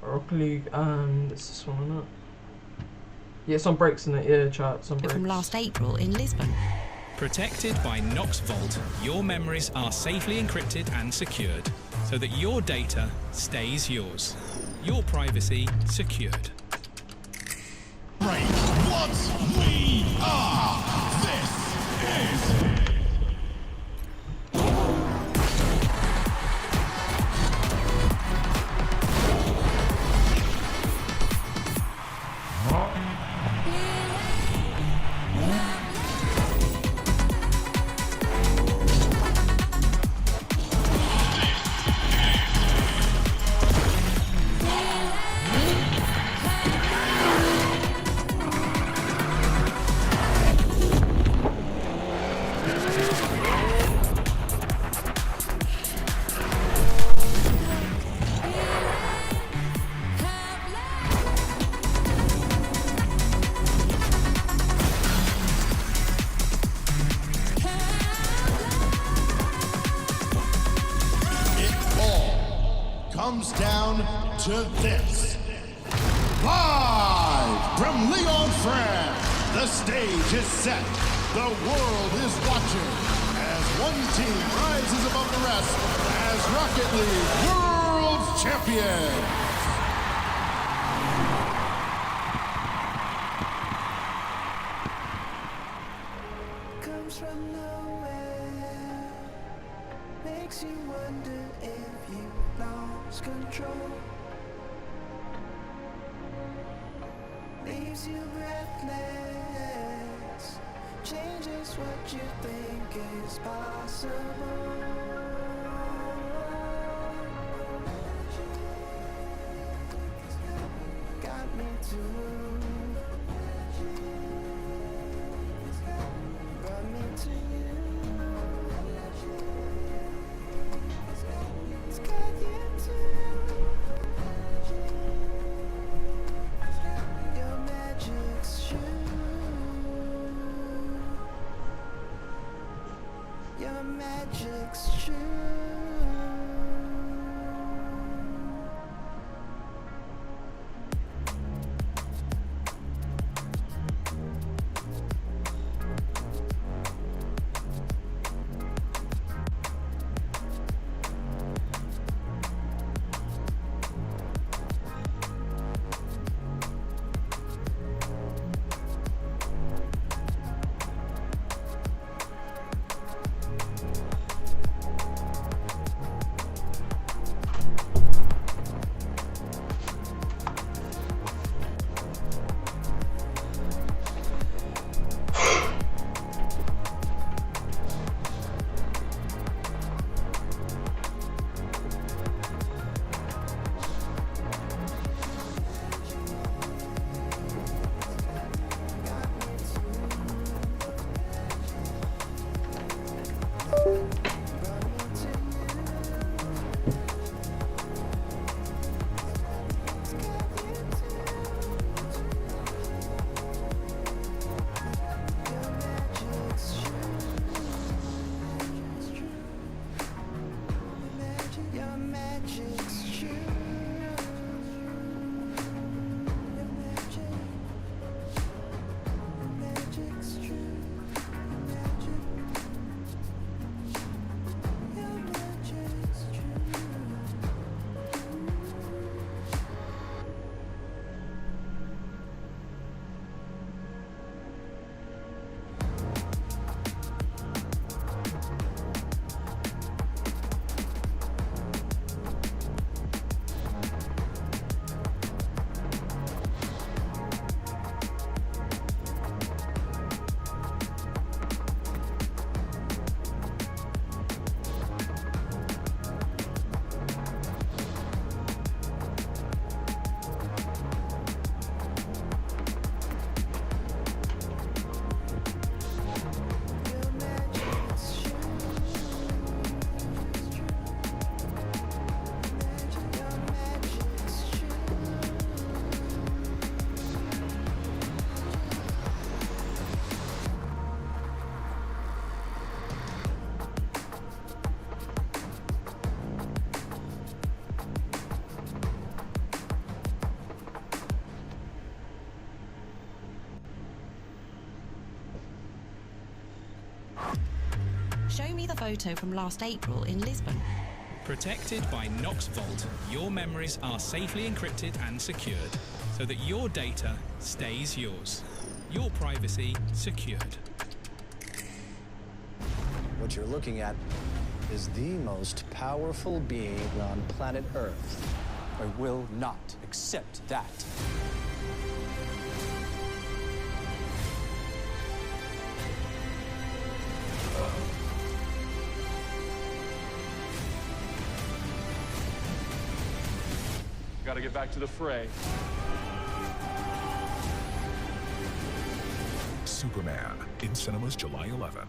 Speaker 1: Rocket League, and it's this one, isn't it? Yeah, some breaks in it, yeah, chat, some breaks.
Speaker 15: From last April in Lisbon.
Speaker 16: Protected by Nox Vault, your memories are safely encrypted and secured, so that your data stays yours. Your privacy secured.
Speaker 3: Comes down to this. Live from Lyon, France, the stage is set. The world is watching as one team rises above the rest as Rocket League World Champions.
Speaker 15: Comes from nowhere, makes you wonder if you lost control, leaves you breathless, changes what you think is possible. Got me to brought me to you. It's got you too. Your magic's true. Your magic's true.
Speaker 17: Show me the photo from last April in Lisbon.
Speaker 16: Protected by Nox Vault, your memories are safely encrypted and secured, so that your data stays yours. Your privacy secured.
Speaker 18: What you're looking at is the most powerful being on planet Earth.
Speaker 19: I will not accept that. gotta get back to the fray.
Speaker 20: Superman in cinemas July 11.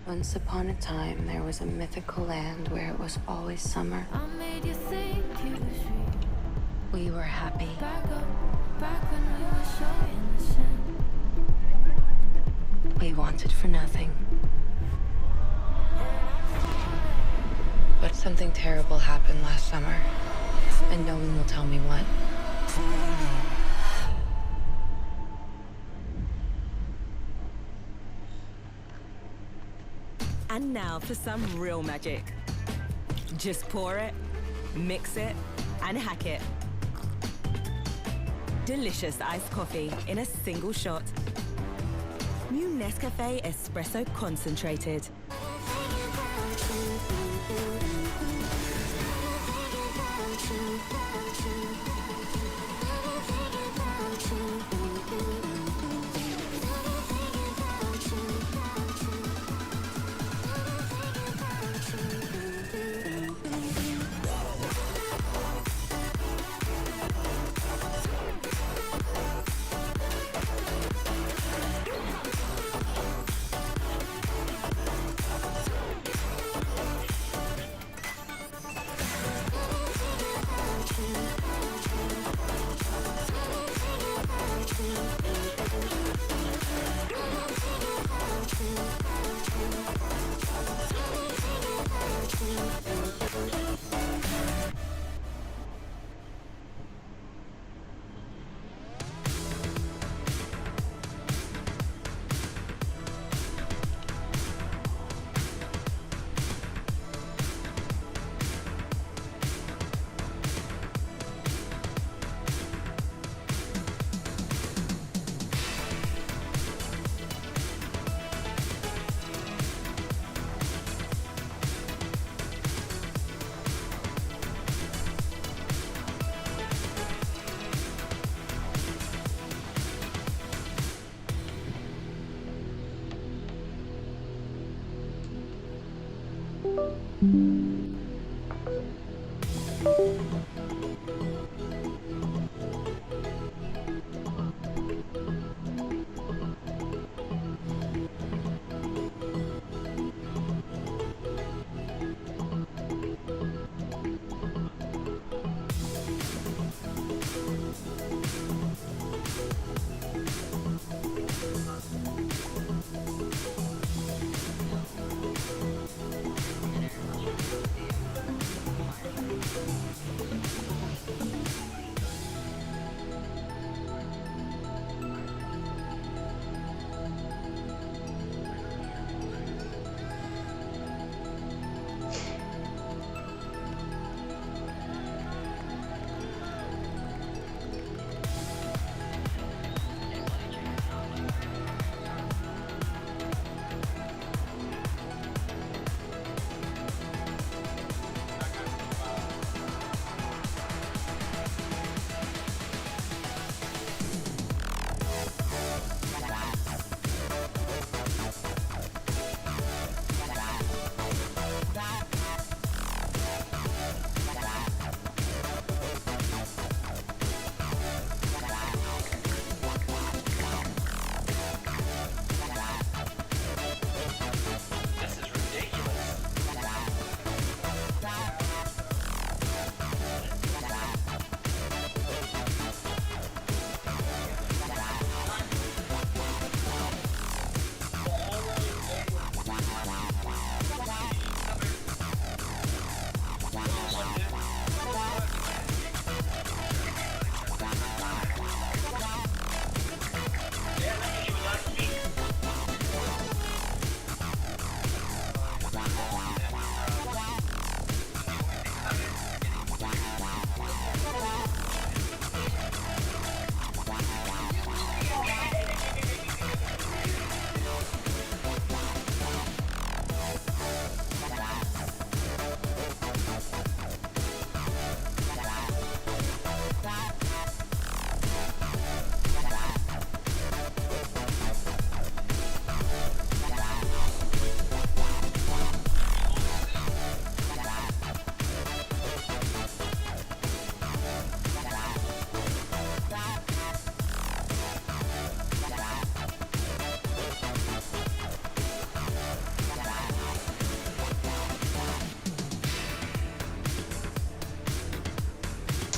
Speaker 21: Once upon a time, there was a mythical land where it was always summer.
Speaker 15: I made you think you were free.
Speaker 21: We were happy.
Speaker 15: Back when we were so innocent.
Speaker 21: We wanted for nothing. But something terrible happened last summer, and no one will tell me what.
Speaker 22: And now for some real magic. Just pour it, mix it, and hack it. Delicious iced coffee in a single shot. New Nescafe Espresso Concentrated.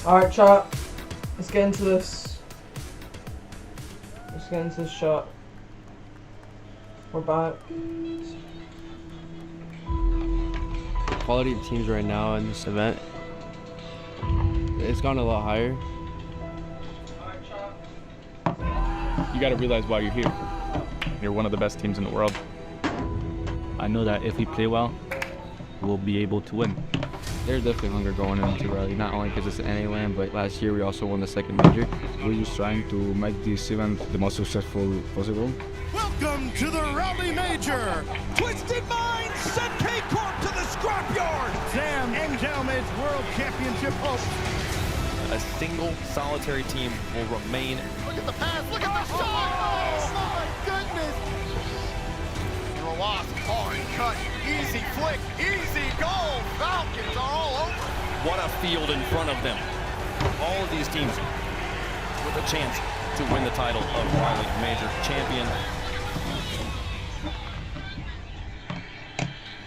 Speaker 1: Alright, chat. Let's get into this. Let's get into this shot. We're back.
Speaker 2: Quality of teams right now in this event, it's gone a lot higher.
Speaker 19: You got to realize why you're here. You're one of the best teams in the world. I know that if we play well, we'll be able to win.
Speaker 2: There's definitely hunger going into Rally, not only because it's an NA land, but last year we also won the second major.
Speaker 23: We're just trying to make this event the most successful possible.
Speaker 3: Welcome to the Rally Major. Twisted Minds sent K-Corp to the scrapyard. Sam Engelman's World Championship host.
Speaker 8: A single solitary team will remain.
Speaker 4: Look at the pass, look at the shot! Oh my goodness! Roas, hard cut, easy flick, easy goal! Falcons are all over.
Speaker 8: What a field in front of them. All of these teams with a chance to win the title of Rally Major champion.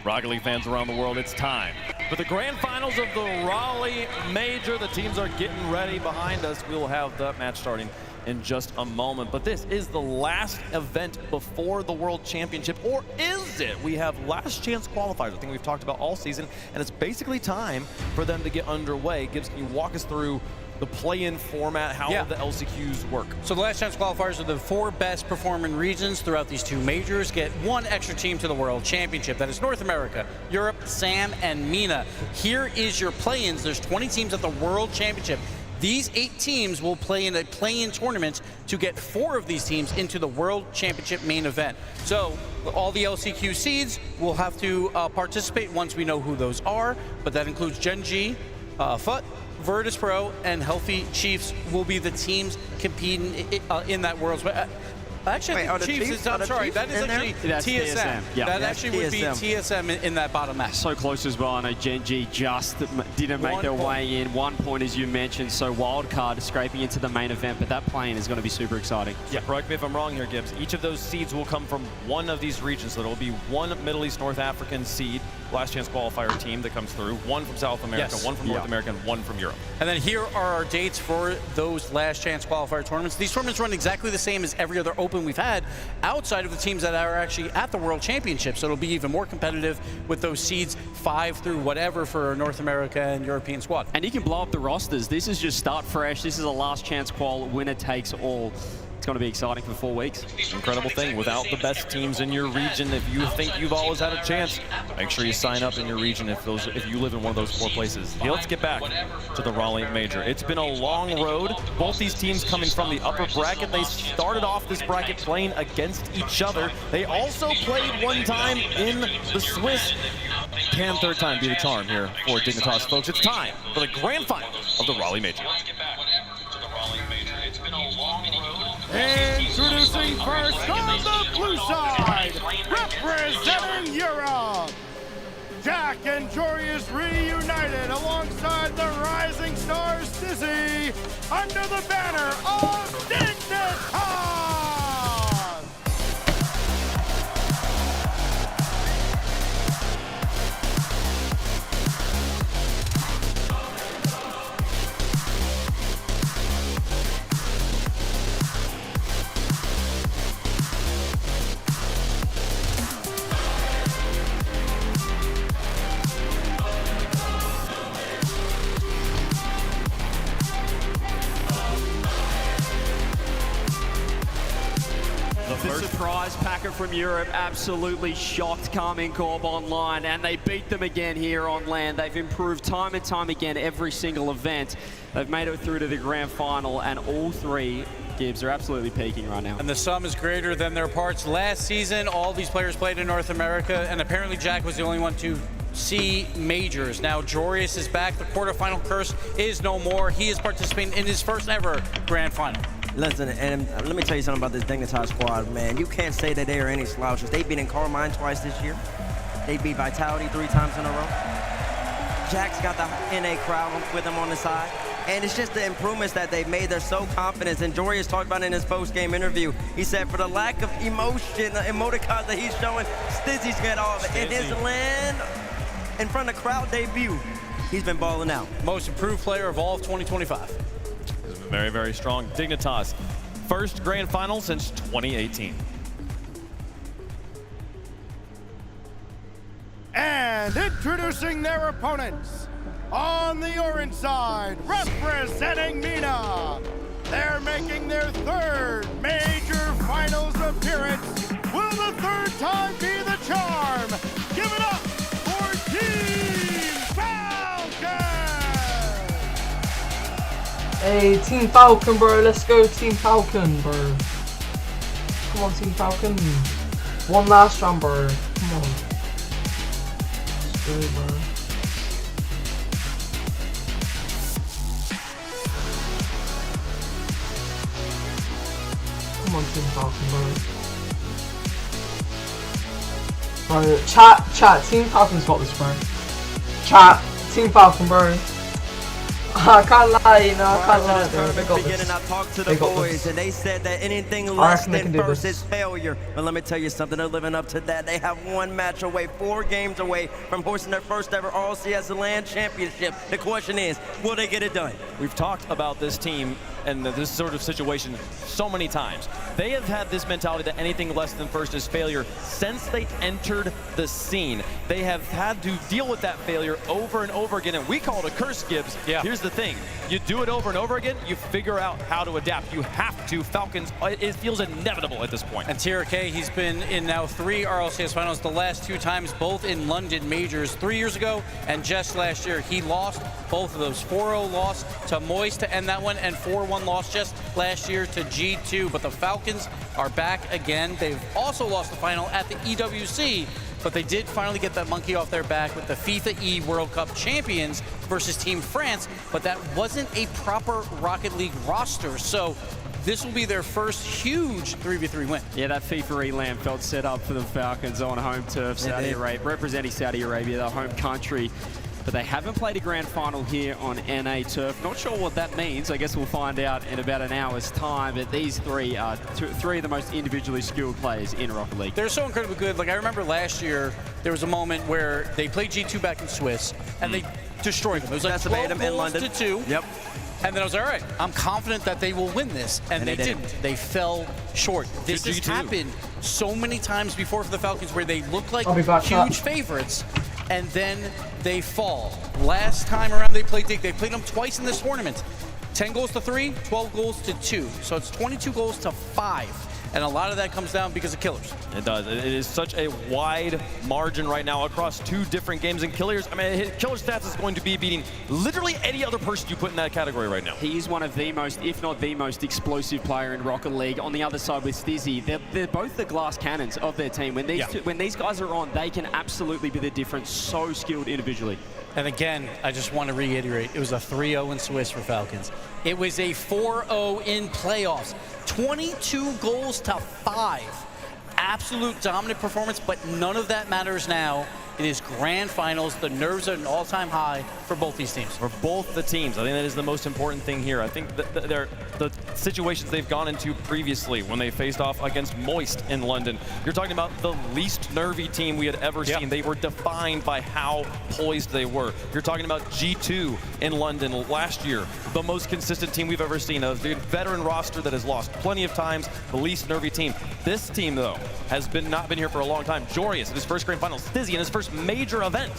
Speaker 8: Rocket League fans around the world, it's time for the grand finals of the Raleigh Major. The teams are getting ready behind us. We'll have that match starting in just a moment. But this is the last event before the World Championship, or is it? We have last chance qualifiers, I think we've talked about all season, and it's basically time for them to get underway. Gibbs, can you walk us through the play-in format, how the LCQs work?
Speaker 9: So the last chance qualifiers are the 4 best performing regions throughout these 2 majors get 1 extra team to the World Championship. That is North America, Europe, SAM, and MENA. Here is your play-ins. There's 20 teams at the World Championship. These 8 teams will play in a play-in tournament to get 4 of these teams into the World Championship main event. So all the LCQ seeds will have to participate once we know who those are, but that includes Gen G, FUT, Virtus Pro, and Healthy Chiefs will be the teams competing in that Worlds. Actually,
Speaker 11: Wait,
Speaker 9: Chiefs, I'm sorry, that is actually TSM.
Speaker 10: Yeah.
Speaker 9: That actually would be TSM in that bottom match.
Speaker 10: So close as well. I know Gen G just didn't make their way in. 1 point, as you mentioned, so wildcard scraping into the main event, but that play-in is going to be super exciting.
Speaker 8: Yeah, correct me if I'm wrong here, Gibbs. Each of those seeds will come from one of these regions. So it'll be 1 Middle East North African seed, last chance qualifier team that comes through, 1 from South America, 1 from North America, and 1 from Europe.
Speaker 9: And then here are our dates for those last chance qualifier tournaments. These tournaments run exactly the same as every other Open we've had, outside of the teams that are actually at the World Championship. So it'll be even more competitive with those seeds 5 through whatever for North America and European squad.
Speaker 10: And you can blow up the rosters. This is just start fresh. This is a last chance qual, winner takes all. It's going to be exciting for 4 weeks.
Speaker 8: Incredible thing, without the best teams in your region, if you think you've always had a chance, make sure you sign up in your region if you live in one of those 4 places. Let's get back to the Raleigh Major. It's been a long road. Both these teams coming from the upper bracket. They started off this bracket playing against each other. They also played 1 time in the Swiss. Can 3rd time be the charm here for Dignitas, folks? It's time for the grand final of the Raleigh Major.
Speaker 3: It's been a long road. Introducing first on the blue side, representing Europe, Jack and Jorius reunited alongside the rising stars Dizzy under the banner of Dignitas.
Speaker 10: The surprise packet from Europe absolutely shocked Karmine Corp online, and they beat them again here on land. They've improved time and time again every single event. They've made it through to the grand final, and all 3 Gibbs are absolutely peaking right now.
Speaker 9: And the sum is greater than their parts. Last season, all these players played in North America, and apparently Jack was the only one to see majors. Now Jorius is back. The quarterfinal curse is no more. He is participating in his first ever grand final.
Speaker 11: Listen, and let me tell you something about this Dignitas squad, man. You can't say that they are any slouches. They beat Carmine twice this year. They beat Vitality 3 times in a row. Jack's got the NA crowd with him on the side. And it's just the improvements that they've made. They're so confident. And Jorius talked about in his post-game interview. He said for the lack of emotion, the emoticons that he's showing, Stizzy's got all of it. In his land, in front of crowd debut, he's been balling out.
Speaker 9: Most improved player of all of 2025.
Speaker 8: He's been very, very strong. Dignitas, first grand final since 2018.
Speaker 3: And introducing their opponents, on the orange side, representing MENA, they're making their third major finals appearance. Will the third time be the charm? Give it up for Team Falcon!
Speaker 1: Hey, Team Falcon, bro. Let's go, Team Falcon, bro. Come on, Team Falcon. One last round, bro. Come on. Let's go, bro. Come on, Team Falcon, bro. Bro, chat, Team Falcon's got this, bro. Chat, Team Falcon, bro. I can't lie, you know, I can't lie, bro. They got
Speaker 11: Beginning,
Speaker 1: this.
Speaker 11: I talked to the
Speaker 1: They got
Speaker 11: boys,
Speaker 1: this.
Speaker 11: and they said that anything
Speaker 1: I
Speaker 11: less
Speaker 1: reckon they
Speaker 11: than
Speaker 1: can do
Speaker 11: first
Speaker 1: this.
Speaker 11: is failure. But let me tell you something, they're living up to that. They have one match away, 4 games away from hoisting their first ever RLCS LAN championship. The question is, will they get it done?
Speaker 8: We've talked about this team and this sort of situation so many times. They have had this mentality that anything less than first is failure since they entered the scene. They have had to deal with that failure over and over again, and we call it a curse, Gibbs.
Speaker 9: Yeah.
Speaker 8: Here's the thing. You do it over and over again, you figure out how to adapt. You have to. Falcons, it feels inevitable at this point.
Speaker 9: And TRK, he's been in now 3 RLCS finals, the last 2 times, both in London majors 3 years ago and just last year. He lost both of those. 4-0 loss to Moist to end that one, and 4-1 loss just last year to G2. But the Falcons are back again. They've also lost the final at the EWC, but they did finally get that monkey off their back with the FIFA E World Cup champions versus Team France, but that wasn't a proper Rocket League roster. So this will be their first huge 3v3 win.
Speaker 10: Yeah, that FIFA ELAN felt set up for the Falcons on home turf, Saudi Arabia, representing Saudi Arabia, their home country. But they haven't played a grand final here on NA turf. Not sure what that means. I guess we'll find out in about an hour's time. But these 3 are 3 of the most individually skilled players in Rocket League.
Speaker 9: They're so incredibly good. Like, I remember last year, there was a moment where they played G2 back in Swiss, and they destroyed them. It was like 12 goals to 2.
Speaker 11: Yep.
Speaker 9: And then I was like, all right, I'm confident that they will win this. And they didn't. They fell short. This has happened so many times before for the Falcons where they look like huge favorites, and then they fall. Last time around they played Dig, they played them twice in this tournament. 10 goals to 3, 12 goals to 2. So it's 22 goals to 5. And a lot of that comes down because of killers.
Speaker 8: It does. It is such a wide margin right now across 2 different games. And Killers, I mean, Killer Stats is going to be beating literally any other person you put in that category right now.
Speaker 10: He is one of the most, if not the most explosive player in Rocket League. On the other side with Stizzy, they're both the glass cannons of their team. When these guys are on, they can absolutely be the difference. So skilled individually.
Speaker 9: And again, I just want to reiterate, it was a 3-0 in Swiss for Falcons. It was a 4-0 in playoffs. 22 goals to 5. Absolute dominant performance, but none of that matters now. It is grand finals. The nerves are at an all-time high for both these teams.
Speaker 8: For both the teams. I think that is the most important thing here. I think that the situations they've gone into previously when they faced off against Moist in London, you're talking about the least nervy team we had ever seen. They were defined by how poised they were. You're talking about G2 in London last year, the most consistent team we've ever seen. A veteran roster that has lost plenty of times, the least nervy team. This team, though, has not been here for a long time. Jorius in his first grand final, Stizzy in his first major event.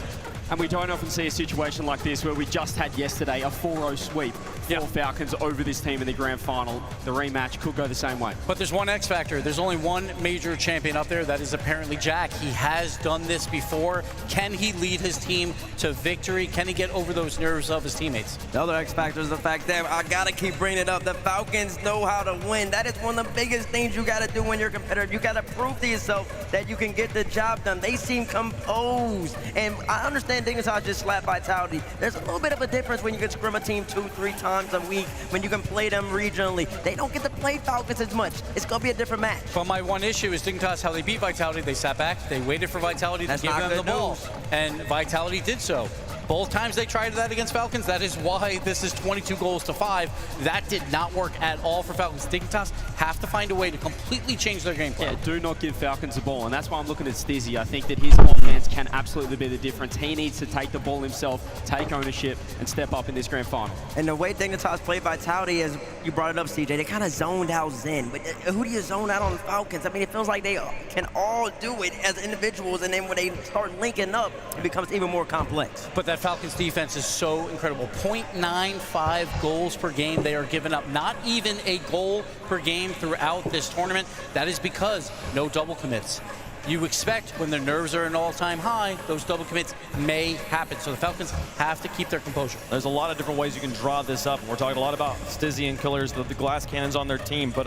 Speaker 10: And we don't often see a situation like this where we just had yesterday a 4-0 sweep for Falcons over this team in the grand final. The rematch could go the same way.
Speaker 9: But there's one X factor. There's only one major champion up there. That is apparently Jack. He has done this before. Can he lead his team to victory? Can he get over those nerves of his teammates?
Speaker 11: The other X factor is the fact that I gotta keep bringing it up. The Falcons know how to win. That is one of the biggest things you gotta do when you're a competitor. You gotta prove to yourself that you can get the job done. They seem composed. And I understand Dignitas just slapped Vitality. There's a little bit of a difference when you can scrim a team 2-3 times a week, when you can play them regionally. They don't get to play Falcons as much. It's gonna be a different match.
Speaker 9: But my one issue is Dignitas, how they beat Vitality. They sat back, they waited for Vitality to give them the ball, and Vitality did so. Both times they tried that against Falcons. That is why this is 22 goals to 5. That did not work at all for Falcons. Dignitas have to find a way to completely change their game plan.
Speaker 10: Yeah, do not give Falcons the ball, and that's why I'm looking at Stizzy. I think that his offense can absolutely be the difference. He needs to take the ball himself, take ownership, and step up in this grand final.
Speaker 11: And the way Dignitas play Vitality, as you brought it up, CJ, they kind of zoned out Zen. But who do you zone out on the Falcons? I mean, it feels like they can all do it as individuals, and then when they start linking up, it becomes even more complex.
Speaker 9: But that Falcons defense is so incredible. 0.95 goals per game they are giving up. Not even a goal per game throughout this tournament. That is because no double commits. You expect when their nerves are at an all-time high, those double commits may happen. So the Falcons have to keep their composure.
Speaker 8: There's a lot of different ways you can draw this up. We're talking a lot about Stizzy and Killers, the glass cannons on their team, but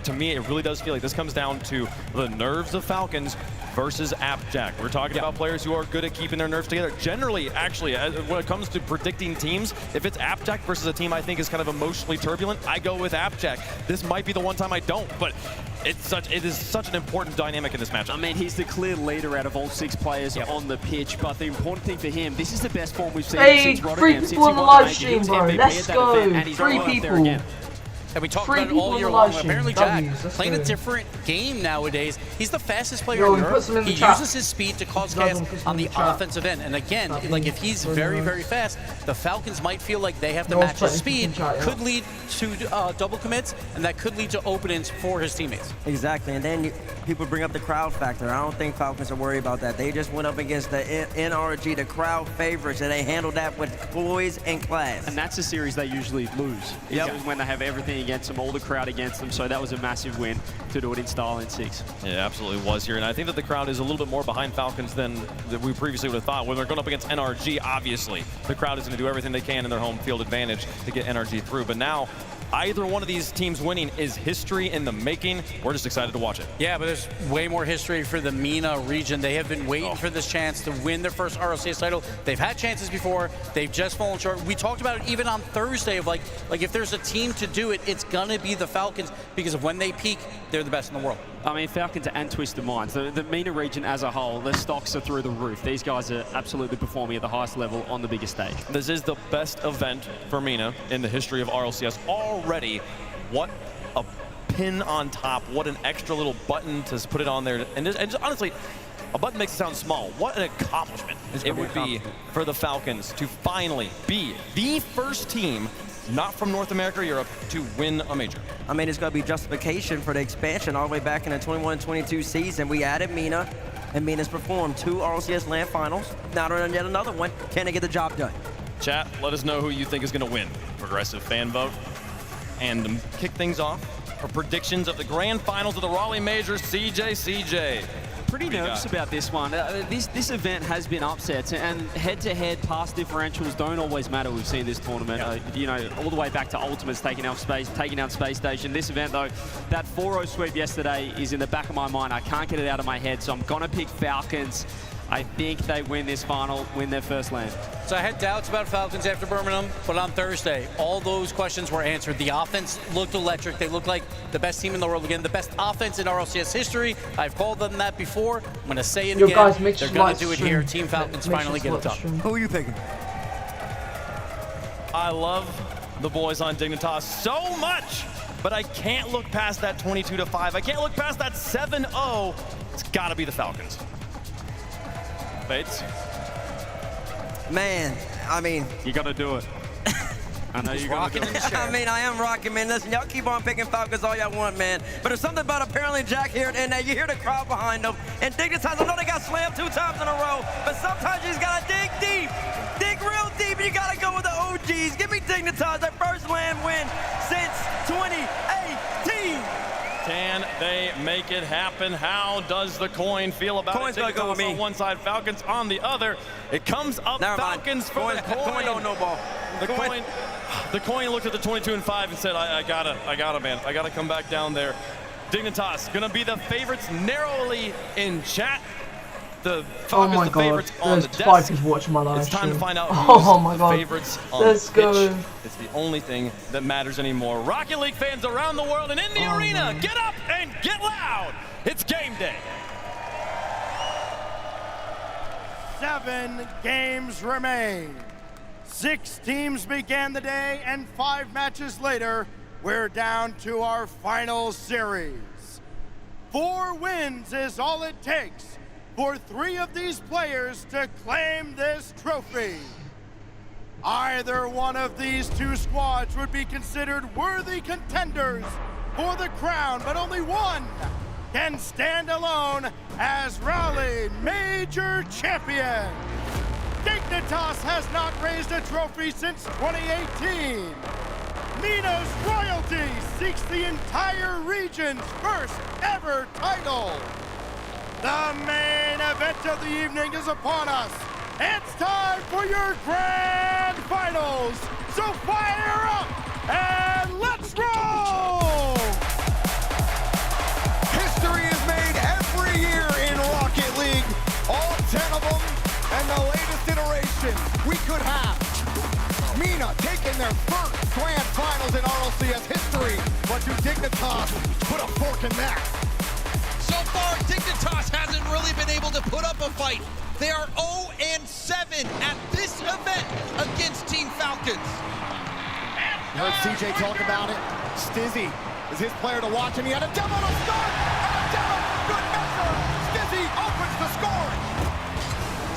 Speaker 8: to me, it really does feel like this comes down to the nerves of Falcons versus Appjack. We're talking about players who are good at keeping their nerves together. Generally, actually, when it comes to predicting teams, if it's Appjack versus a team I think is kind of emotionally turbulent, I go with Appjack. This might be the one time I don't, but it is such an important dynamic in this matchup.
Speaker 10: I mean, he's the clear leader out of all 6 players on the pitch, but the important thing for him, this is the best form we've seen since Rotterdam.
Speaker 1: Three people in the live stream, bro. Let's go. 3 people.
Speaker 9: And we talked about it all year long. Apparently, Jack playing a different game nowadays. He's the fastest player in Europe. He uses his speed to cause chaos on the offensive end. And again, like if he's very, very fast, the Falcons might feel like they have to match his speed. Could lead to double commits, and that could lead to openings for his teammates.
Speaker 11: Exactly. And then people bring up the crowd factor. I don't think Falcons are worried about that. They just went up against the NRG, the crowd favorites, and they handled that with poise and class.
Speaker 10: And that's a series they usually lose. Yep. When they have everything against them, all the crowd against them. So that was a massive win to do it in style in 6.
Speaker 8: Yeah, absolutely was here. And I think that the crowd is a little bit more behind Falcons than we previously would have thought. When they're going up against NRG, obviously, the crowd is going to do everything they can in their home field advantage to get NRG through. But now, either one of these teams winning is history in the making. We're just excited to watch it.
Speaker 9: Yeah, but there's way more history for the MENA region. They have been waiting for this chance to win their first RLCS title. They've had chances before. They've just fallen short. We talked about it even on Thursday of like if there's a team to do it, it's going to be the Falcons because of when they peak, they're the best in the world.
Speaker 10: I mean, Falcons and Twisted Minds. The MENA region as a whole, their stocks are through the roof. These guys are absolutely performing at the highest level on the biggest stage.
Speaker 8: This is the best event for MENA in the history of RLCS already. What a pin on top. What an extra little button to put it on there. And just honestly, a button makes it sound small. What an accomplishment it would be for the Falcons to finally be the first team not from North America or Europe to win a major.
Speaker 11: I mean, it's going to be justification for the expansion all the way back in the 21-22 season. We added MENA, and MENA's performed 2 RLCS LAN finals. Now they're on yet another one. Can they get the job done?
Speaker 8: Chat, let us know who you think is going to win. Progressive fan vote. And to kick things off, for predictions of the grand finals of the Raleigh Majors, CJ.
Speaker 10: Pretty nervous about this one. This event has been upsets, and head-to-head pass differentials don't always matter. We've seen this tournament, you know, all the way back to Ultimates taking out Space Station. This event, though, that 4-0 sweep yesterday is in the back of my mind. I can't get it out of my head, so I'm gonna pick Falcons. I think they win this final, win their first LAN.
Speaker 9: So I had doubts about Falcons after Birmingham, but on Thursday, all those questions were answered. The offense looked electric. They looked like the best team in the world again, the best offense in RLCS history. I've called them that before. I'm going to say it again.
Speaker 1: Guys,
Speaker 9: they're going to do it here. Team Falcons finally get it done.
Speaker 11: Who are you picking?
Speaker 8: I love the boys on Dignitas so much, but I can't look past that 22-5. I can't look past that 7-0. It's got to be the Falcons. Bates?
Speaker 11: Man, I mean...
Speaker 10: You got to do it. I know you're
Speaker 11: rocking in the chair. I mean, I am rocking, man. Listen, y'all keep on picking Falcons all y'all want, man. But there's something about apparently Jack here, and you hear the crowd behind them. And Dignitas, I know they got slammed 2 times in a row, but sometimes you just got to dig deep. Dig real deep, and you got to go with the OGs. Give me Dignitas, their first LAN win since 2018.
Speaker 8: Can they make it happen? How does the coin feel about
Speaker 11: Coin's
Speaker 8: it?
Speaker 11: gonna go with me.
Speaker 8: On one side, Falcons on the other. It comes up Falcons for the coin.
Speaker 11: Coin don't know ball.
Speaker 8: The coin looked at the 22-5 and said, I gotta, man. I gotta come back down there. Dignitas gonna be the favorites narrowly in chat. The Falcons, the favorites on the desk.
Speaker 1: Fighters watching my live
Speaker 8: It's time to find out
Speaker 1: who's
Speaker 8: the favorites on the pitch. It's the only thing that matters anymore. Rocket League fans around the world and in the arena, get up and get loud. It's game day.
Speaker 3: 7 games remain. 6 teams began the day, and 5 matches later, we're down to our final series. 4 wins is all it takes for 3 of these players to claim this trophy. Either one of these 2 squads would be considered worthy contenders for the crown, but only one can stand alone as Rally Major Champion. Dignitas has not raised a trophy since 2018. Minos Royalty seeks the entire region's first ever title. The main event of the evening is upon us. It's time for your grand finals. So fire up and let's roll!
Speaker 5: History is made every year in Rocket League. All 10 of them, and the latest iteration we could have. Mina taking their first grand finals in RLCS history, but do Dignitas put a fork in that?
Speaker 6: So far, Dignitas hasn't really been able to put up a fight. They are 0-7 at this event against Team Falcons.
Speaker 5: You heard CJ talk about it. Stizzy is his player to watch, and he had a demo to start, and a demo for good measure. Stizzy opens the scoring.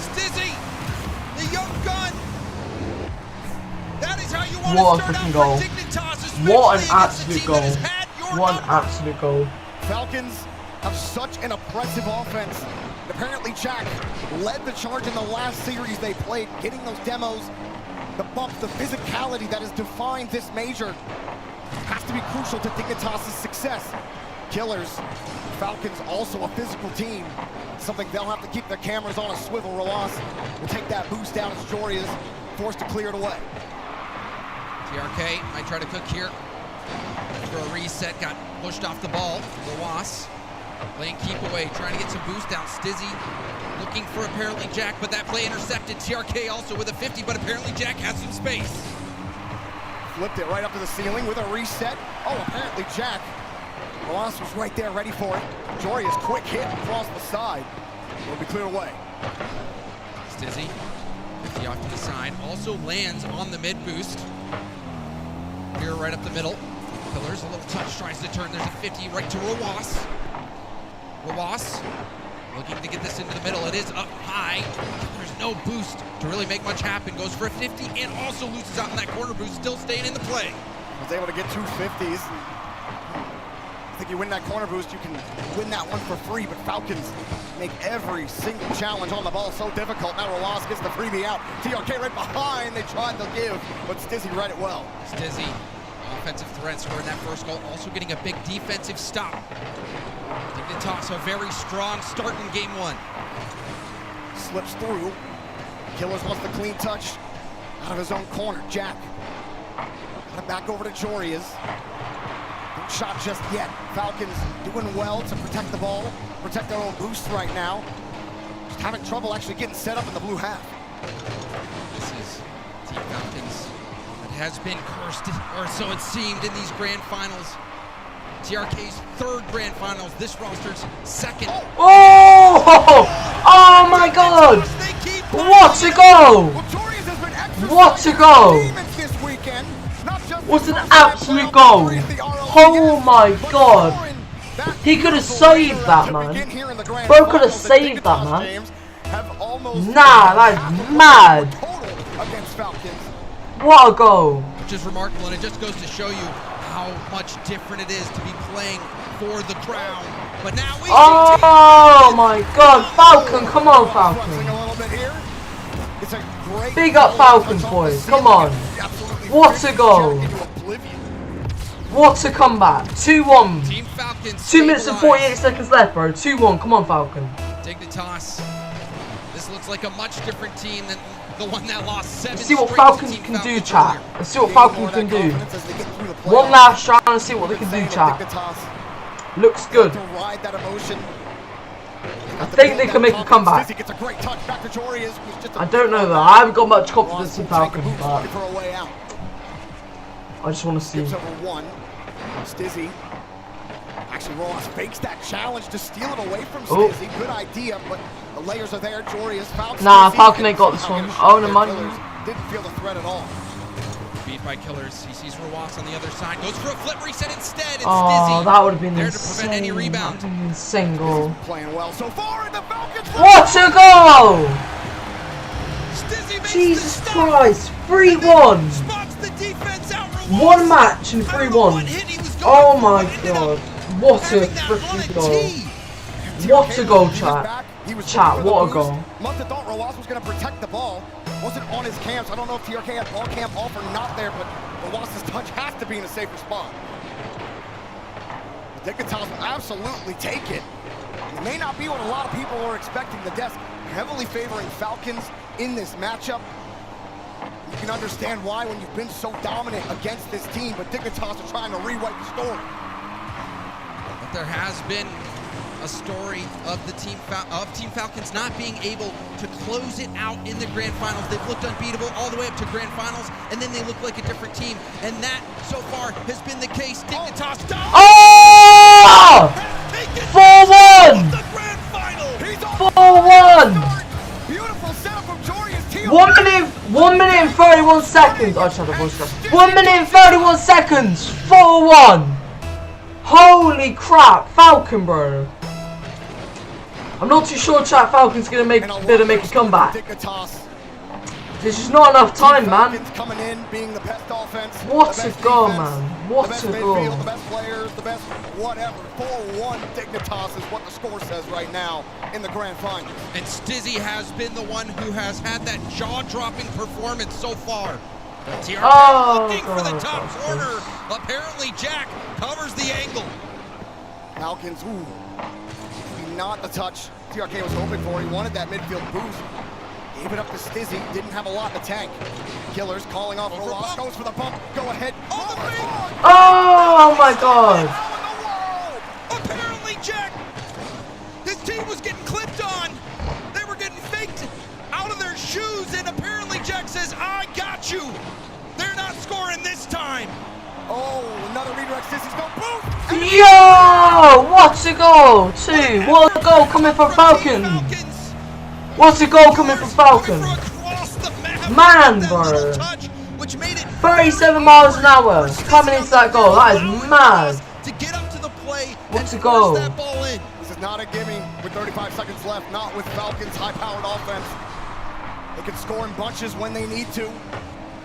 Speaker 6: Stizzy, the young gun. That is how you want
Speaker 1: What
Speaker 6: to
Speaker 1: a
Speaker 6: start
Speaker 1: freaking
Speaker 6: out
Speaker 1: goal.
Speaker 6: for Dignitas,
Speaker 1: What an
Speaker 6: especially against a
Speaker 1: absolute
Speaker 6: team
Speaker 1: goal.
Speaker 6: that has had your
Speaker 1: What an
Speaker 6: number.
Speaker 1: absolute goal.
Speaker 5: Falcons have such an oppressive offense. Apparently Jack led the charge in the last series they played, getting those demos, the bumps, the physicality that has defined this major has to be crucial to Dignitas' success. Killers, Falcons also a physical team, something they'll have to keep their cameras on a swivel. Rolas will take that boost down as Jory is forced to clear it away.
Speaker 6: TRK might try to cook here. For a reset, got pushed off the ball. Rolas playing keep away, trying to get some boost down. Stizzy looking for apparently Jack, but that play intercepted. TRK also with a 50, but apparently Jack has some space.
Speaker 5: Flipped it right up to the ceiling with a reset. Oh, apparently Jack. Rolas was right there ready for it. Jory's quick hit across the side. Will be cleared away.
Speaker 6: Stizzy, 50 off to the side, also lands on the mid boost. Here right up the middle. Pillars, a little touch, tries to turn. There's a 50 right to Rolas. Rolas looking to get this into the middle. It is up high. There's no boost to really make much happen. Goes for a 50 and also loses out in that corner boost, still staying in the play.
Speaker 5: Was able to get 2 50s. I think you win that corner boost, you can win that one for free, but Falcons make every single challenge on the ball so difficult. Now Rolas gets the freebie out. TRK right behind, they tried to give, but Stizzy read it well.
Speaker 6: Stizzy, offensive threat, scoring that first goal, also getting a big defensive stop. Dignitas, a very strong start in game 1.
Speaker 5: Slips through. Killers wants the clean touch out of his own corner. Jack. Got it back over to Jorias. No shot just yet. Falcons doing well to protect the ball, protect their own boost right now. Just having trouble actually getting set up in the blue half.
Speaker 6: This is Team Falcons that has been cursed, or so it seemed, in these grand finals. TRK's 3rd grand finals, this roster's 2nd.
Speaker 1: Oh! Oh my god! What a goal! What a goal! What an absolute goal! Oh my god! He could have saved that, man. Bro could have saved that, man. Nah, that's mad. What a goal!
Speaker 6: Which is remarkable, and it just goes to show you how much different it is to be playing for the crown. But now we
Speaker 1: oh my god, Falcon, come on, Falcon. Big up Falcons, boys, come on. What a goal. What a comeback. 2-1.
Speaker 6: Team Falcons
Speaker 1: 2 minutes and 48 seconds left, bro. 2-1, come on, Falcon.
Speaker 6: Dignitas, this looks like a much different team than the one that lost 7
Speaker 1: Let's see what
Speaker 6: straight
Speaker 1: Falcons
Speaker 6: to
Speaker 1: can do, chat. Let's see what Falcons can do. One last try and see what they can do, chat. Looks good. I think they can make a comeback. I don't know though. I haven't got much confidence in Falcons, but I just want to see.
Speaker 5: Stizzy Actually, Rojas fakes that challenge to steal it away from
Speaker 1: Oh.
Speaker 5: Stizzy. Good idea, but the layers are there. Jory has found
Speaker 1: Nah,
Speaker 5: Stizzy.
Speaker 1: Falcon ain't got this one. Oh, no money.
Speaker 5: Didn't feel the threat at all.
Speaker 6: Beat by Killers. He sees Rojas on the other side. Goes for a flip reset instead. And
Speaker 1: Oh,
Speaker 6: Stizzy
Speaker 1: that would have been
Speaker 6: there to prevent any rebound.
Speaker 1: insane goal.
Speaker 5: Playing well so far, and the Falcons.
Speaker 1: What a goal! Jesus Christ, 3-1. One match and 3-1. Oh my god. What a freaking goal. What a goal, chat. Chat, what a goal.
Speaker 5: Must have thought Rojas was going to protect the ball. Wasn't on his cams. I don't know if TRK had ball cam off or not there, but Rojas' touch has to be in a safer spot. Dignitas will absolutely take it. It may not be what a lot of people are expecting. The desk heavily favoring Falcons in this matchup. You can understand why when you've been so dominant against this team, but Dignitas are trying to rewrite the story.
Speaker 6: But there has been a story of the Team Falcons not being able to close it out in the grand finals. They've looked unbeatable all the way up to grand finals, and then they look like a different team. And that, so far, has been the case. Dignitas
Speaker 1: Oh! 4-1! 4-1!
Speaker 5: Beautiful setup from Jory's team.
Speaker 1: 1 minute and 31 seconds. I just had a voice crack. 1 minute and 31 seconds. 4-1. Holy crap, Falcon, bro. I'm not too sure chat Falcon's gonna make a comeback. There's just not enough time, man.
Speaker 5: Coming in, being the best offense.
Speaker 1: What a goal, man. What a goal.
Speaker 5: The best players, the best whatever. 4-1 Dignitas is what the score says right now in the grand finals.
Speaker 6: And Stizzy has been the one who has had that jaw-dropping performance so far. TRK looking for the top corner. Apparently Jack covers the angle.
Speaker 5: Falcons, not the touch TRK was hoping for. He wanted that midfield boost. Gave it up to Stizzy. Didn't have a lot in the tank. Killers calling off Rojas. Goes for the bump. Go ahead.
Speaker 1: Oh my god.
Speaker 6: Apparently Jack, this team was getting clipped on. They were getting faked out of their shoes, and apparently Jack says, I got you. They're not scoring this time.
Speaker 5: Oh, another redirect. Stizzy's going boom.
Speaker 1: Yo! What a goal! 2. What a goal coming from Falcon! What's a goal coming from Falcon? Man, bro! 37 miles an hour coming into that goal. That is mad. What's a goal?
Speaker 5: This is not a gimme with 35 seconds left. Not with Falcons' high-powered offense. They can score in bunches when they need to.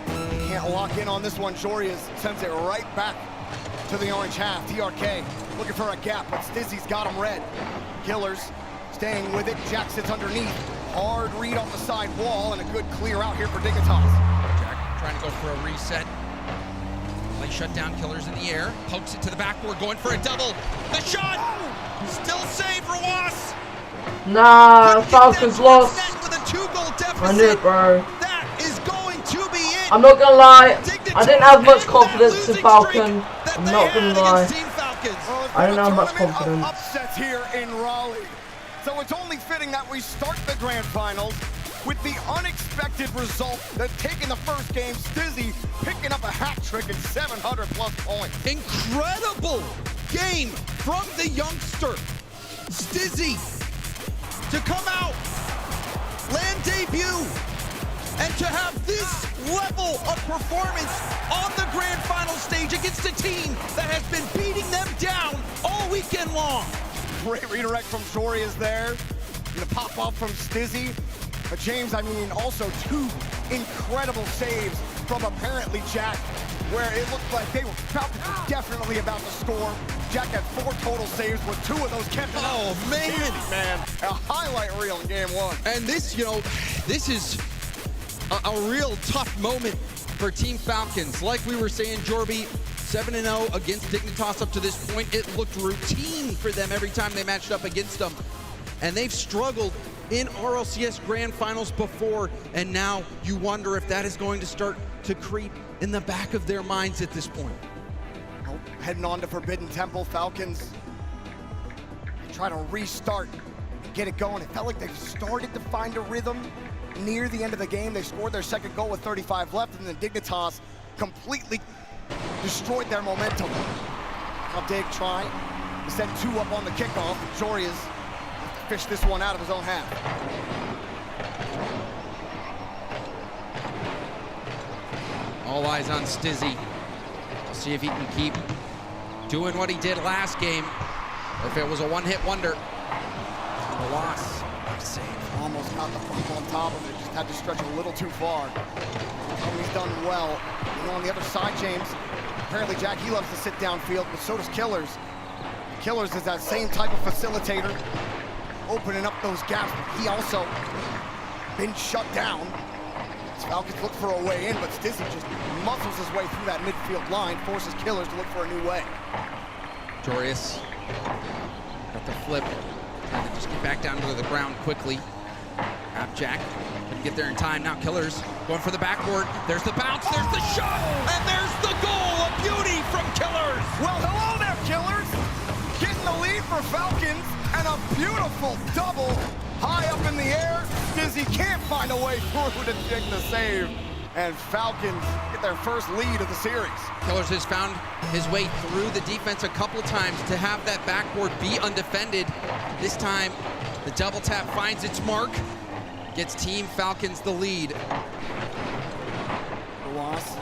Speaker 5: They can't lock in on this one. Jory sends it right back to the orange half. TRK looking for a gap, but Stizzy's got him red. Killers staying with it. Jack sits underneath. Hard read off the side wall and a good clear out here for Dignitas.
Speaker 6: Jack trying to go for a reset. They shut down Killers in the air. Pokes it to the backboard, going for a double. The shot! Still saved Rojas.
Speaker 1: Nah, Falcons lost.
Speaker 6: With a 2-goal deficit.
Speaker 1: I knew it, bro.
Speaker 6: That is going to be it.
Speaker 1: I'm not gonna lie. I didn't have much confidence in Falcon. I'm not gonna lie. I didn't have much confidence.
Speaker 5: Upsets here in Raleigh. So it's only fitting that we start the grand finals with the unexpected result that taking the first game, Stizzy picking up a hat trick and 700 plus points.
Speaker 6: Incredible game from the youngster, Stizzy, to come out, land debut, and to have this level of performance on the grand final stage against a team that has been beating them down all weekend long.
Speaker 5: Great redirect from Jory is there. And the pop up from Stizzy. But James, I mean, also 2 incredible saves from apparently Jack, where it looked like they were definitely about to score. Jack had 4 total saves with 2 of those kept.
Speaker 6: Oh, man.
Speaker 5: A highlight reel in game 1.
Speaker 6: And this, this is a real tough moment for Team Falcons. Like we were saying, Jorby, 7-0 against Dignitas up to this point. It looked routine for them every time they matched up against them. And they've struggled in RLCS Grand Finals before, and now you wonder if that is going to start to creep in the back of their minds at this point.
Speaker 5: Heading on to Forbidden Temple, Falcons try to restart and get it going. It felt like they've started to find a rhythm near the end of the game. They scored their second goal with 35 left, and then Dignitas completely destroyed their momentum. Now Dig trying, to send 2 up on the kickoff. Joria's fished this one out of his own half.
Speaker 6: All eyes on Stizzy. We'll see if he can keep doing what he did last game, or if it was a one-hit wonder. And the loss. Save.
Speaker 5: Almost got the bump on top of it, just had to stretch a little too far. He's done well. You know, on the other side, James, apparently Jack, he loves to sit downfield, but so does Killers. Killers is that same type of facilitator, opening up those gaps. He also been shut down. Falcons look for a way in, but Stizzy just muscles his way through that midfield line, forces Killers to look for a new way.
Speaker 6: Jorius got the flip, trying to just get back down to the ground quickly. Jack couldn't get there in time. Now Killers going for the backboard. There's the bounce, there's the shot, and there's the goal. A beauty from Killers.
Speaker 5: Well, hello there, Killers. Getting the lead for Falcons, and a beautiful double high up in the air. Stizzy can't find a way through to dig the save, and Falcons get their first lead of the series.
Speaker 6: Killers has found his way through the defense a couple times to have that backboard be undefended. This time, the double tap finds its mark, gets Team Falcons the lead.
Speaker 5: Ross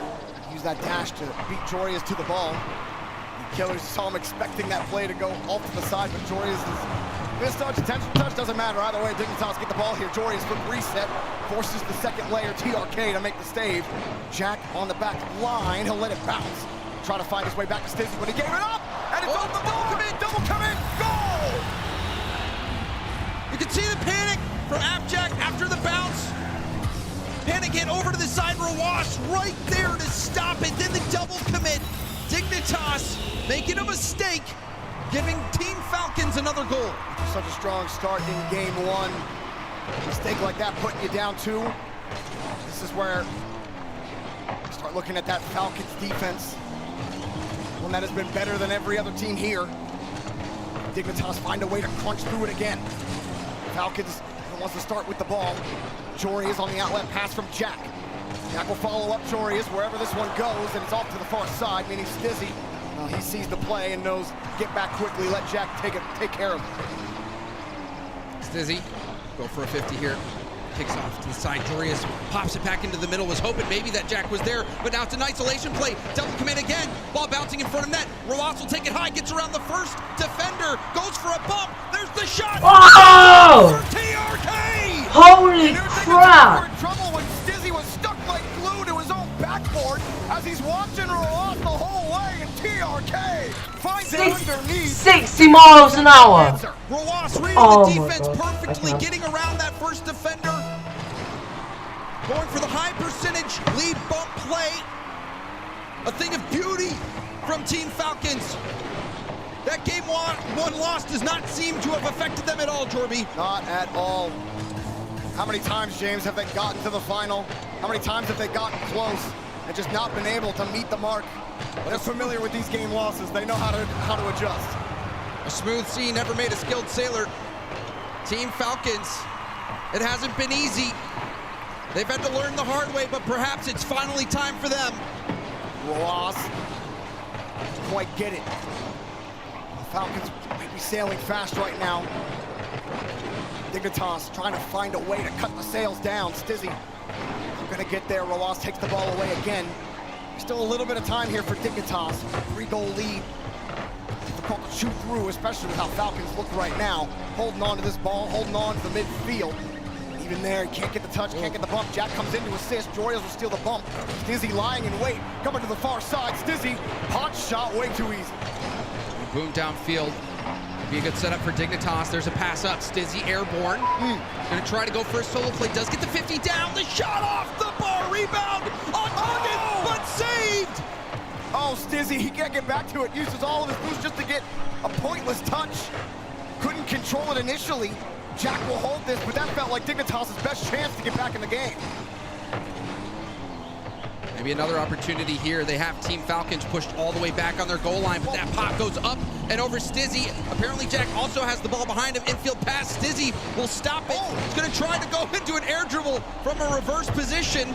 Speaker 5: use that dash to beat Jorius to the ball. The Killers saw him expecting that play to go off to the side, but Jorius is missed touch, intentional touch, doesn't matter. Either way, Dignitas get the ball here. Jorius for reset, forces the second layer, TRK to make the save. Jack on the back line, he'll let it bounce. Try to find his way back to Stizzy, but he gave it up, and it's off the ball, double come in, goal!
Speaker 6: You can see the panic from Jack after the bounce. Panic hit over to the side, Rawash right there to stop it. Then the double commit. Dignitas making a mistake, giving Team Falcons another goal.
Speaker 5: Such a strong start in game 1. A mistake like that putting you down 2. This is where you start looking at that Falcons defense. One that has been better than every other team here. Dignitas find a way to crunch through it again. Falcons wants to start with the ball. Jory is on the outlet pass from Jack. Jack will follow up Jorius wherever this one goes, and it's off to the far side, meaning Stizzy. He sees the play and knows, get back quickly, let Jack take care of it.
Speaker 6: Stizzy, go for a 50 here. Kicks off to the side. Jorius pops it back into the middle. Was hoping maybe that Jack was there, but now it's an isolation play. Double commit again. Ball bouncing in front of net. Roas will take it high, gets around the first defender, goes for a bump. There's the shot.
Speaker 1: Oh!
Speaker 6: For TRK!
Speaker 1: Holy crap!
Speaker 5: In trouble when Stizzy was stuck like glue to his own backboard as he's watching Roas the whole way, and TRK finds it underneath.
Speaker 1: 60 miles an hour.
Speaker 6: Roas reading the defense perfectly, getting around that first defender. Going for the high percentage lead bump play. A thing of beauty from Team Falcons. That game 1 loss does not seem to have affected them at all, Jorby.
Speaker 5: Not at all. How many times, James, have they gotten to the final? How many times have they gotten close and just not been able to meet the mark? They're familiar with these game losses. They know how to adjust.
Speaker 6: A smooth sea never made a skilled sailor. Team Falcons, it hasn't been easy. They've had to learn the hard way, but perhaps it's finally time for them.
Speaker 5: Roas quite get it. The Falcons might be sailing fast right now. Dignitas trying to find a way to cut the sails down. Stizzy gonna get there. Roas takes the ball away again. Still a little bit of time here for Dignitas. 3-goal lead. Difficult to chew through, especially with how Falcons look right now. Holding on to this ball, holding on to the midfield. Even there, he can't get the touch, can't get the bump. Jack comes in to assist. Jorius will steal the bump. Stizzy lying in wait, coming to the far side. Stizzy, hot shot, way too easy.
Speaker 6: Boom downfield. Be a good setup for Dignitas. There's a pass up. Stizzy airborne. Gonna try to go for a solo play. Does get the 50 down. The shot off the bar. Rebound on target, but saved.
Speaker 5: Oh, Stizzy, he can't get back to it. Uses all of his boost just to get a pointless touch. Couldn't control it initially. Jack will hold this, but that felt like Dignitas' best chance to get back in the game.
Speaker 6: Maybe another opportunity here. They have Team Falcons pushed all the way back on their goal line, but that pop goes up and over Stizzy. Apparently Jack also has the ball behind him. Infield pass. Stizzy will stop it. He's going to try to go into an air dribble from a reverse position.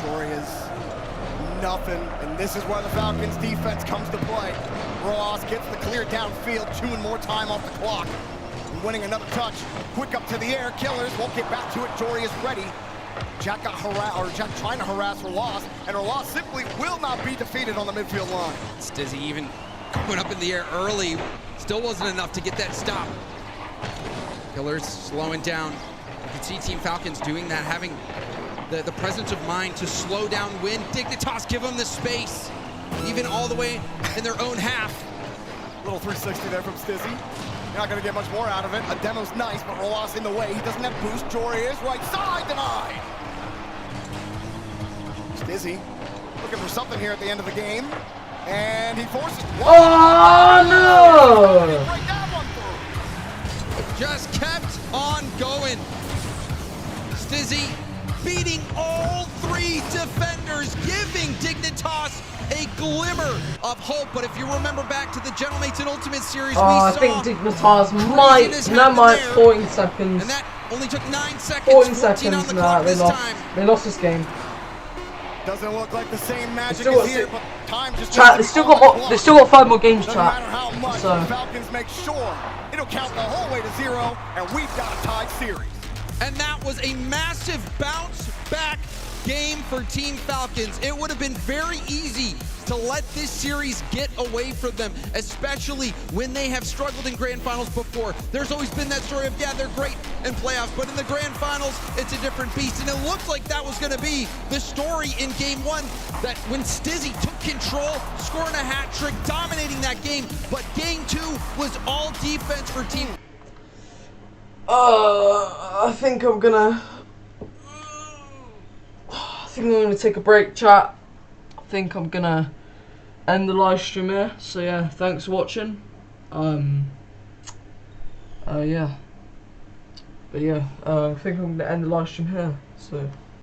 Speaker 5: Troy is nothing, and this is where the Falcons defense comes to play. Ross gets the clear downfield, chewing more time off the clock. And winning another touch. Quick up to the air. Killers won't get back to it. Jory is ready. Jack got Jack trying to harass Ross, and Ross simply will not be defeated on the midfield line.
Speaker 6: Stizzy even going up in the air early. Still wasn't enough to get that stop. Killers slowing down. You can see Team Falcons doing that, having the presence of mind to slow down Win. Dignitas give them the space, even all the way in their own half.
Speaker 5: Little 360 there from Stizzy. You're not going to get much more out of it. A demo's nice, but Roas in the way. He doesn't have boost. Jory is right side, denied. Stizzy looking for something here at the end of the game. And he forces one.
Speaker 1: Oh, no!
Speaker 5: Break that one through.
Speaker 6: Just kept on going. Stizzy beating all three defenders, giving Dignitas a glimmer of hope. But if you remember back to the Gentlemates and Ultimate Series,
Speaker 1: I think Dignitas might 14 seconds.
Speaker 6: And that only took 9 seconds.
Speaker 1: 14
Speaker 6: seconds on the clock this time.
Speaker 1: They lost this game.
Speaker 5: Doesn't look like the same magic is here, but time just
Speaker 1: chat. They still got 5 more games, chat.
Speaker 5: Doesn't matter how much
Speaker 1: so.
Speaker 5: the Falcons make sure it'll count the whole way to 0, and we've got a tied series.
Speaker 6: And that was a massive bounce back game for Team Falcons. It would have been very easy to let this series get away from them, especially when they have struggled in grand finals before. There's always been that story of, yeah, they're great in playoffs, but in the grand finals, it's a different beast. And it looked like that was gonna be the story in game 1, that when Stizzy took control, scoring a hat trick, dominating that game, but game 2 was all defense for Team.
Speaker 1: I think I'm gonna take a break, chat. I think I'm gonna end the live stream here. So yeah, thanks for watching. Yeah. But yeah, I think I'm gonna end the live stream here. So